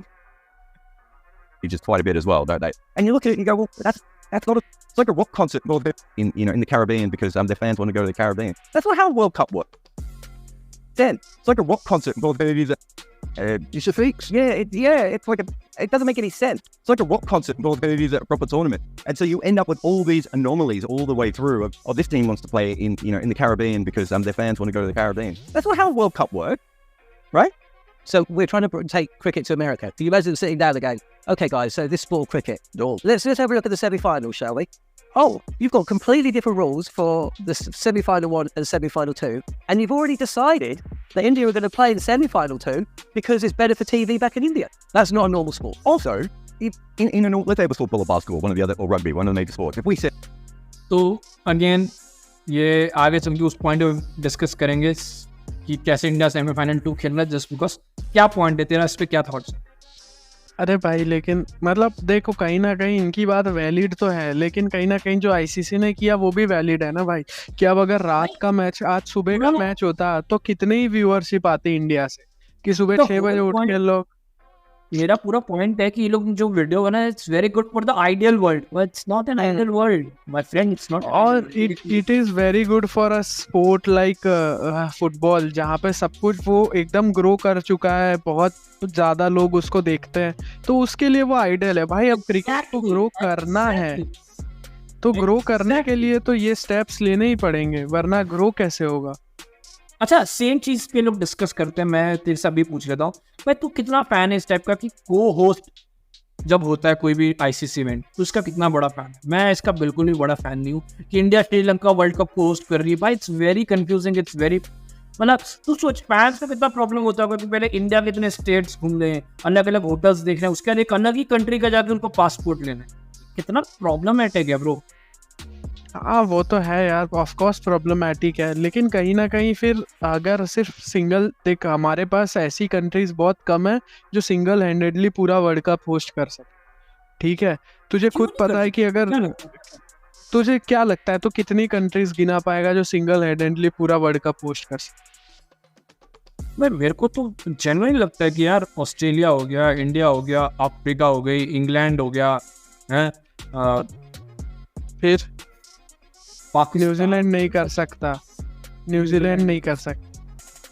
Just quite a bit as well, don't they? And you look at it and you go, well, that's not it's like a rock concert more than in the Caribbean because their fans want to go to the Caribbean. That's not how a World Cup works. Then it's like a rock concert more than it is It's a fix. it's like it doesn't make any sense. It's like a rock concert more than it is a proper tournament. And so you end up with all these anomalies all the way through of this team wants to play in the Caribbean because their fans want to go to the Caribbean. That's not how a World Cup works, right? So we're trying to take cricket to America. Can you imagine sitting down again? Okay, guys, so this sport cricket. Let's have a look at the semi-finals, shall we? Oh, you've got completely different rules for the semi-final 1 and semi-final 2, and you've already decided that India are going to play in semi-final 2 because it's better for TV back in India. That's not a normal sport. Also, in let's say it was football or basketball, one of the other, or rugby, one of the major sports. If we said, तो again ये आगे चल के उस point पे discuss करेंगे कि कैसे इंडिया सेमीफाइनल 2 खेल रहा है, जस्ट बिकॉज क्या पॉइंट है तेरा, इस पे क्या थॉट्स? अरे भाई लेकिन मतलब देखो कहीं ना कहीं इनकी बात वैलिड तो है, लेकिन कहीं ना कहीं जो आईसीसी ने किया वो भी वैलिड है ना भाई। कि अब अगर रात का मैच, आज सुबह का मैच होता तो कितनी ही व्यूअरशिप आती इंडिया से कि सुबह 6 बजे उठ के लोग। मेरा पूरा पॉइंट है कि ये लोग जो वीडियो बना है it's very good for the ideal world, but it's not an ideal world my friend, it's not. और it is very good for a sport like football, जहाँ पे सब कुछ वो एकदम ग्रो कर चुका है, बहुत ज्यादा लोग उसको देखते हैं, तो उसके लिए वो आइडियल है भाई। अब क्रिकेट को ग्रो करना है तो ग्रो करने के लिए तो ये स्टेप्स लेने ही पड़ेंगे, वरना ग्रो कैसे होगा। अच्छा, सेम चीज पे लोग डिस्कस करते हैं, मैं तेरे से अभी पूछ लेता हूँ भाई, तू कितना फैन है इस टाइप का कि को होस्ट जब होता है कोई भी आईसीसी इवेंट, तो इसका कितना बड़ा फैन है। मैं इसका बिल्कुल भी बड़ा फैन नहीं हूँ कि इंडिया श्रीलंका वर्ल्ड कप को होस्ट कर रही है। भाई it's very confusing, it's very, मतलब तू सोच फैंस को कितना प्रॉब्लम होता होगा कि पहले इंडिया के इतने स्टेट्स घूम रहे हैं, अलग अलग होटल्स देख रहे हैं, उसके बाद एक अलग ही कंट्री का जाके उनको पासपोर्ट लेना है, कितना प्रॉब्लमेटिक है ब्रो। हाँ वो तो है यार, ऑफ कोर्स प्रॉब्लमेटिक है, लेकिन कहीं ना कहीं फिर अगर सिर्फ सिंगल देख, हमारे पास ऐसी कंट्रीज बहुत कम है जो सिंगल हैंडेडली पूरा वर्ल्ड कप होस्ट कर सके, ठीक है। तुझे खुद पता है कि अगर तुझे क्या लगता है तो कितनी कंट्रीज गिना पाएगा जो सिंगल हैंडेडली पूरा वर्ल्ड कप होस्ट कर सके? भाई मेरे को तो जेन्युइनली लगता है कि यार ऑस्ट्रेलिया हो गया, इंडिया हो गया, अफ्रीका हो गई, इंग्लैंड हो गया है, फिर पाकिस्तान, न्यूजीलैंड नहीं कर सकता, न्यूजीलैंड नहीं कर सकता,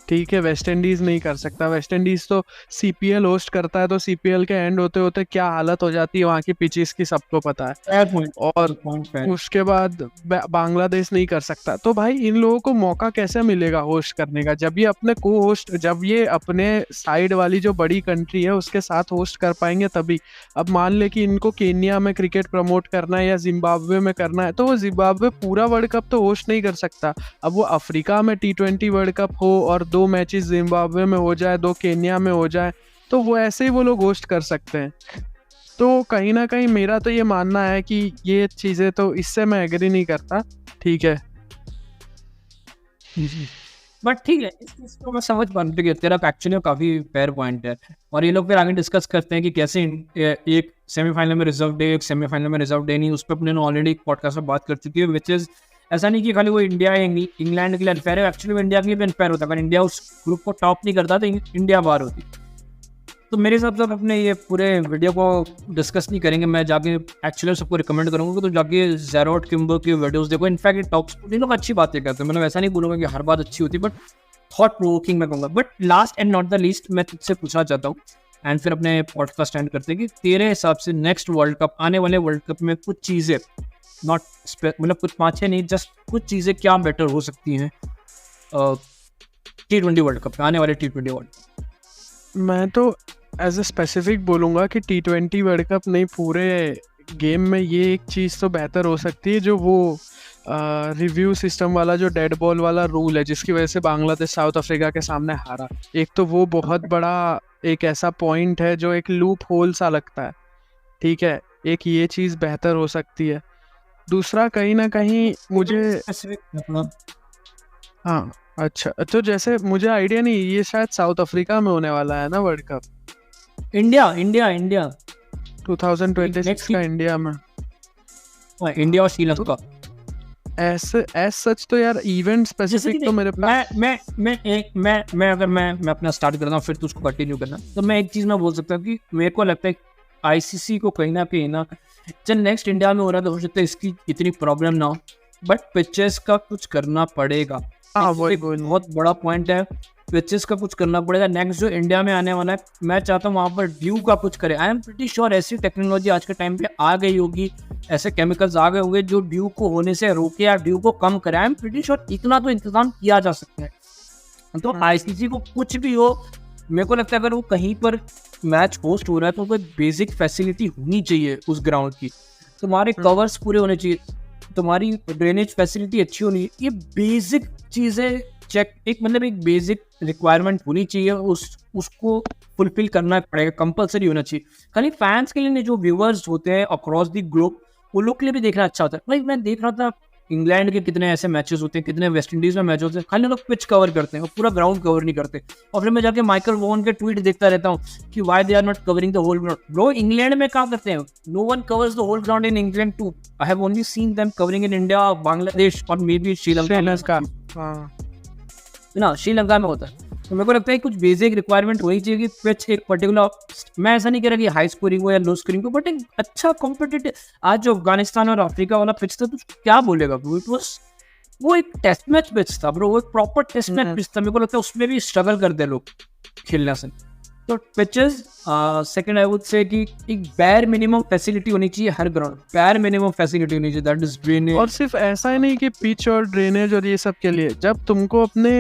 ठीक है। वेस्ट इंडीज नहीं कर सकता, वेस्ट इंडीज तो सीपीएल होस्ट करता है, तो सीपीएल के एंड होते होते क्या हालत हो जाती है वहाँ की पिचेस की सबको पता है। और उसके बाद बांग्लादेश नहीं कर सकता। तो भाई इन लोगों को मौका कैसे मिलेगा होस्ट करने का, जब ये अपने साइड वाली जो बड़ी कंट्री है उसके साथ होस्ट कर पाएंगे तभी। अब मान ले कि इनको केन्या में क्रिकेट प्रमोट करना है या जिम्बाब्वे में करना है, तो वो जिम्बाब्वे पूरा वर्ल्ड कप तो होस्ट नहीं कर सकता। अब वो अफ्रीका में T20 वर्ल्ड कप हो और 2 मैचेस जिम्बाब्वे में हो जाए, 2 केन्या में हो जाए, तो वो ऐसे ही वो लोग होस्ट कर सकते हैं। तो कहीं ना कहीं मेरा तो ये मानना है कि ये चीज़ें, तो इससे मैं एग्री नहीं करता, ठीक है। बट ठीक है, इस चीज़ को मैं समझ पा रहा हूँ, तेरा एक्चुअली काफ़ी फेयर पॉइंट है। और ये लोग फिर आगे डिस्कस करते हैं कि कैसे एक सेमीफाइनल में रिजर्व डे, एक सेमीफाइनल में रिजर्व डे नहीं, उस पर अपने ऑलरेडी एक पॉडकास्ट में बात कर चुकी है, विच इज़ ऐसा नहीं कि खाली वो इंडिया या इंग्लैंड के लिए अनफेयर है, एक्चुअली वो इंडिया के लिए भी अनफेयर होता है। अगर इंडिया उस ग्रुप को टॉप नहीं करता तो इंडिया बाहर होती। तो मेरे हिसाब से अपने ये पूरे वीडियो को डिस्कस नहीं करेंगे, मैं जाके एक्चुअली सबको रिकमेंड करूँगा कि तो जाके जेरोड किम्बर की वीडियोस देखो। इनफैक्ट ये टॉप स्पोर्ट लोग अच्छी बातें करते हैं, मतलब ऐसा नहीं बोलूँगा कि हर बात अच्छी होती, बट थॉट प्रोवोकिंग मैं कहूँगा। But last and not the least मैं तुझसे पूछना चाहता हूँ, एंड फिर अपने पॉडकास्ट एंड करते हैं, कि तेरे हिसाब से नेक्स्ट वर्ल्ड कप, आने वाले वर्ल्ड कप में कुछ चीज़ें, नॉट मतलब कुछ 5-6 नहीं, जस्ट कुछ चीज़ें क्या बेटर हो सकती हैं T20 वर्ल्ड कप, आने वाले T20 वर्ल्ड कप? मैं तो एज ए स्पेसिफिक बोलूँगा कि T20 वर्ल्ड कप नहीं, पूरे गेम में ये एक चीज़ तो बेहतर हो सकती है, जो वो रिव्यू सिस्टम वाला जो डेड बॉल वाला रूल है, जिसकी वजह से बांग्लादेश साउथ अफ्रीका के सामने हारा। एक तो वो बहुत बड़ा एक ऐसा पॉइंट है जो एक लूप होल सा लगता है, ठीक है। एक ये चीज़ बेहतर हो सकती है। दूसरा कहीं ना कहीं मुझे, हाँ अच्छा, तो जैसे मुझे आइडिया नहीं, ये शायद साउथ अफ्रीका में होने वाला है ना वर्ल्ड कप, इंडिया 2026 का इंडिया में, इंडिया और श्रीलंका। ऐसे सच तो यार इवेंट स्पेसिफिक तो मेरे पास, मैं अपना स्टार्ट करता हूँ, फिर तू उसको कंटिन्यू करना। तो मैं एक चीज़ मैं बोल सकता हूँ कि मेरे को लगता है आईसीसी को कहीं ना कहीं ना, चल नेक्स्ट इंडिया में हो रहा है तो हो सकता है इसकी इतनी प्रॉब्लम ना हो, बट पिचेस का कुछ करना पड़ेगा। हाँ वो बहुत बड़ा पॉइंट है, पिचेस का कुछ करना पड़ेगा। नेक्स्ट जो इंडिया में आने वाला है, मैं चाहता हूँ वहाँ पर ड्यू का कुछ करे। आई एम प्रिटी श्योर ऐसी टेक्नोलॉजी आज के टाइम पे आ गई होगी, ऐसे केमिकल्स आ गए होंगे जो ड्यू को होने से रोके या ड्यू को कम करे। आई एम प्रिटी श्योर इतना तो इंतजाम किया जा सकता है। तो आईसीसी को कुछ भी हो, मेरे को लगता है अगर वो कहीं पर मैच होस्ट हो रहा है तो कोई बेसिक फैसिलिटी होनी चाहिए उस ग्राउंड की। तुम्हारे कवर्स पूरे होने चाहिए, तुम्हारी ड्रेनेज फैसिलिटी अच्छी होनी चाहिए, ये बेसिक चीज़ें चेक, एक बेसिक रिक्वायरमेंट होनी चाहिए, उसको फुलफिल करना पड़ेगा, कंपलसरी होना चाहिए। खाली फैंस के लिए नहीं, जो व्यूअर्स होते हैं अक्रॉस द ग्लोब, वो लोग के लिए भी देखना अच्छा होता है। भाई मैं देख रहा था इंग्लैंड के कितने ऐसे मैचेस होते हैं, कितने वेस्ट इंडीज में मैच होते हैं, खाली लोग पिच कवर करते हैं, पूरा ग्राउंड कवर नहीं करते। और फिर मैं जाके माइकल वॉन के ट्वीट देखता रहता हूँ कि why they are not covering the whole ground. Bro England में क्या करते हैं, no one covers the whole ground in England too. I have only seen them covering in India, Bangladesh और मे बी श्रीलंका ना, श्रीलंका में होता है। तो मेरे को लगता है कुछ बेसिक रिक्वायरमेंट होनी चाहिए कि पिच एक पर्टिकुलर, मैं ऐसा नहीं कह रहा कि हाई स्कोरिंग हो या लो स्कोरिंग हो, बट एक अच्छा कॉम्पिटिटिव। आज जो अफगानिस्तान और अफ्रीका वाला पिच था, तो क्या बोलेगा ब्रो, इट वाज वो एक टेस्ट मैच पिच था ब्रो, वो एक प्रॉपर टेस्ट मैच पिच था। मेरे को लगता है उसमें भी स्ट्रगल करते हैं लोग खेलने से। तो pitches second I would say कि एक बैर मिनिमम फैसिलिटी होनी चाहिए हर ग्राउंड, बैर मिनिमम फैसिलिटी होनी चाहिए, दैट इज ड्रेनेज। और सिर्फ ऐसा ही नहीं कि पिच और ड्रेनेज और ये सब के लिए, जब तुमको अपने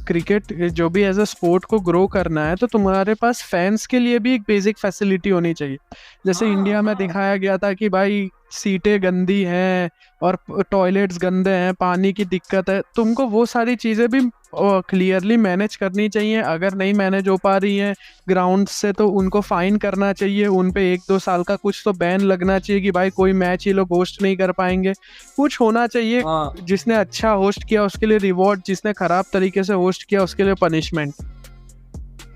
क्रिकेट जो भी एज अ स्पोर्ट को ग्रो करना है तो तुम्हारे पास फैंस के लिए भी एक बेसिक फैसिलिटी होनी चाहिए। जैसे इंडिया में दिखाया गया था कि भाई सीटें गंदी हैं और टॉयलेट्स गंदे हैं, पानी की दिक्कत है, तुमको वो सारी चीज़ें भी क्लियरली मैनेज करनी चाहिए। अगर नहीं मैनेज हो पा रही हैं ग्राउंड से तो उनको फाइन करना चाहिए, उन पे 1-2 साल का कुछ तो बैन लगना चाहिए कि भाई कोई मैच ये लोग होस्ट नहीं कर पाएंगे। कुछ होना चाहिए, जिसने अच्छा होस्ट किया उसके लिए रिवॉर्ड, जिसने खराब तरीके से होस्ट किया उसके लिए पनिशमेंट।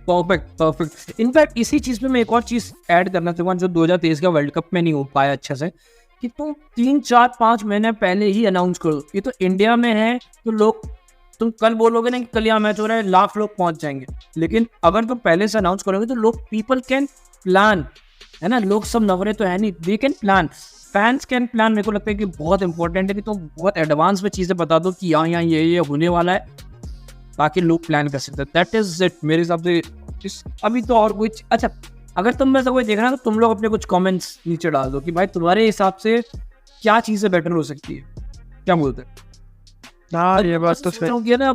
परफेक्ट। इनफैक्ट इसी चीज़ में मैं एक और चीज़ ऐड करना चाहूँगा जो 2023 का वर्ल्ड कप में नहीं हो पाया अच्छे से, कि तुम 3-4-5 महीने पहले ही अनाउंस करो। ये तो इंडिया में है तो लोग, तुम कल बोलोगे ना कि कल यहाँ मैच हो रहा है, लाख लोग पहुंच जाएंगे, लेकिन अगर तुम पहले से अनाउंस करोगे तो लोग, पीपल कैन प्लान, है ना, लोग सब नवरे तो है नहीं, they can plan, fans can plan. मेरे को लगता है कि बहुत इंपॉर्टेंट है कि तुम बहुत एडवांस में चीज़ें बता दो कि यहाँ ये होने वाला है, बाकी लोग प्लान कर सकते हैं। दैट इज इट मेरे हिसाब से। अभी तो और कुछ, अच्छा अगर तुम में से कोई देख रहा है तो तुम लोग अपने कुछ कमेंट्स नीचे डाल दो कि भाई तुम्हारे हिसाब से क्या चीज़ें बेटर हो सकती है, क्या बोलते हैं? हाँ ये बात तो सही है ना।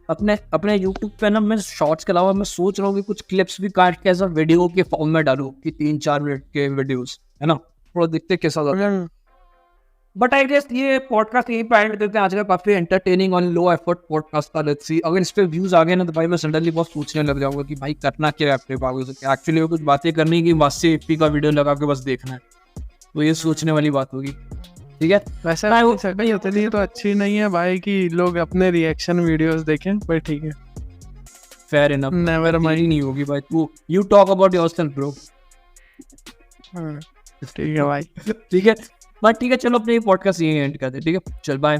अपने YouTube पे ना मैं शॉर्ट्स के अलावा मैं सोच रहा हूँ कि कुछ क्लिप्स भी काट के ऐसा वीडियो के फॉर्म में डालूं कि 3-4 मिनट के वीडियोस, है ना, थोड़ा दिखते कैसा होता है। बट आई गेस ये पॉडकास्ट यही पे एंड करते हैं। आज का काफी एंटरटेनिंग और लो एफर्ट पॉडकास्ट था। लेट्स सी अगर इस पे व्यूज आ गए ना तो भाई मैं सडनली बहुत सोचने लग जाऊंगा कि भाई करना क्या है अपने पागल से। एक्चुअली वो कुछ बातें करनी की वास्ते एपी का वीडियो लगा के बस देखना है, तो ये सोचने वाली बात होगी। ठीक है, वैसे उतनी तो अच्छी नहीं है भाई कि लोग अपने रिएक्शन वीडियोस देखें, पर ठीक है, फेयर इनफ। नेवर माइंड नहीं होगी भाई, तू you talk about yourself bro. ठीक है भाई, ठीक है, बट ठीक है, चलो अपने पॉडकास्ट यही एंड करते हैं। ठीक है, चल बाय।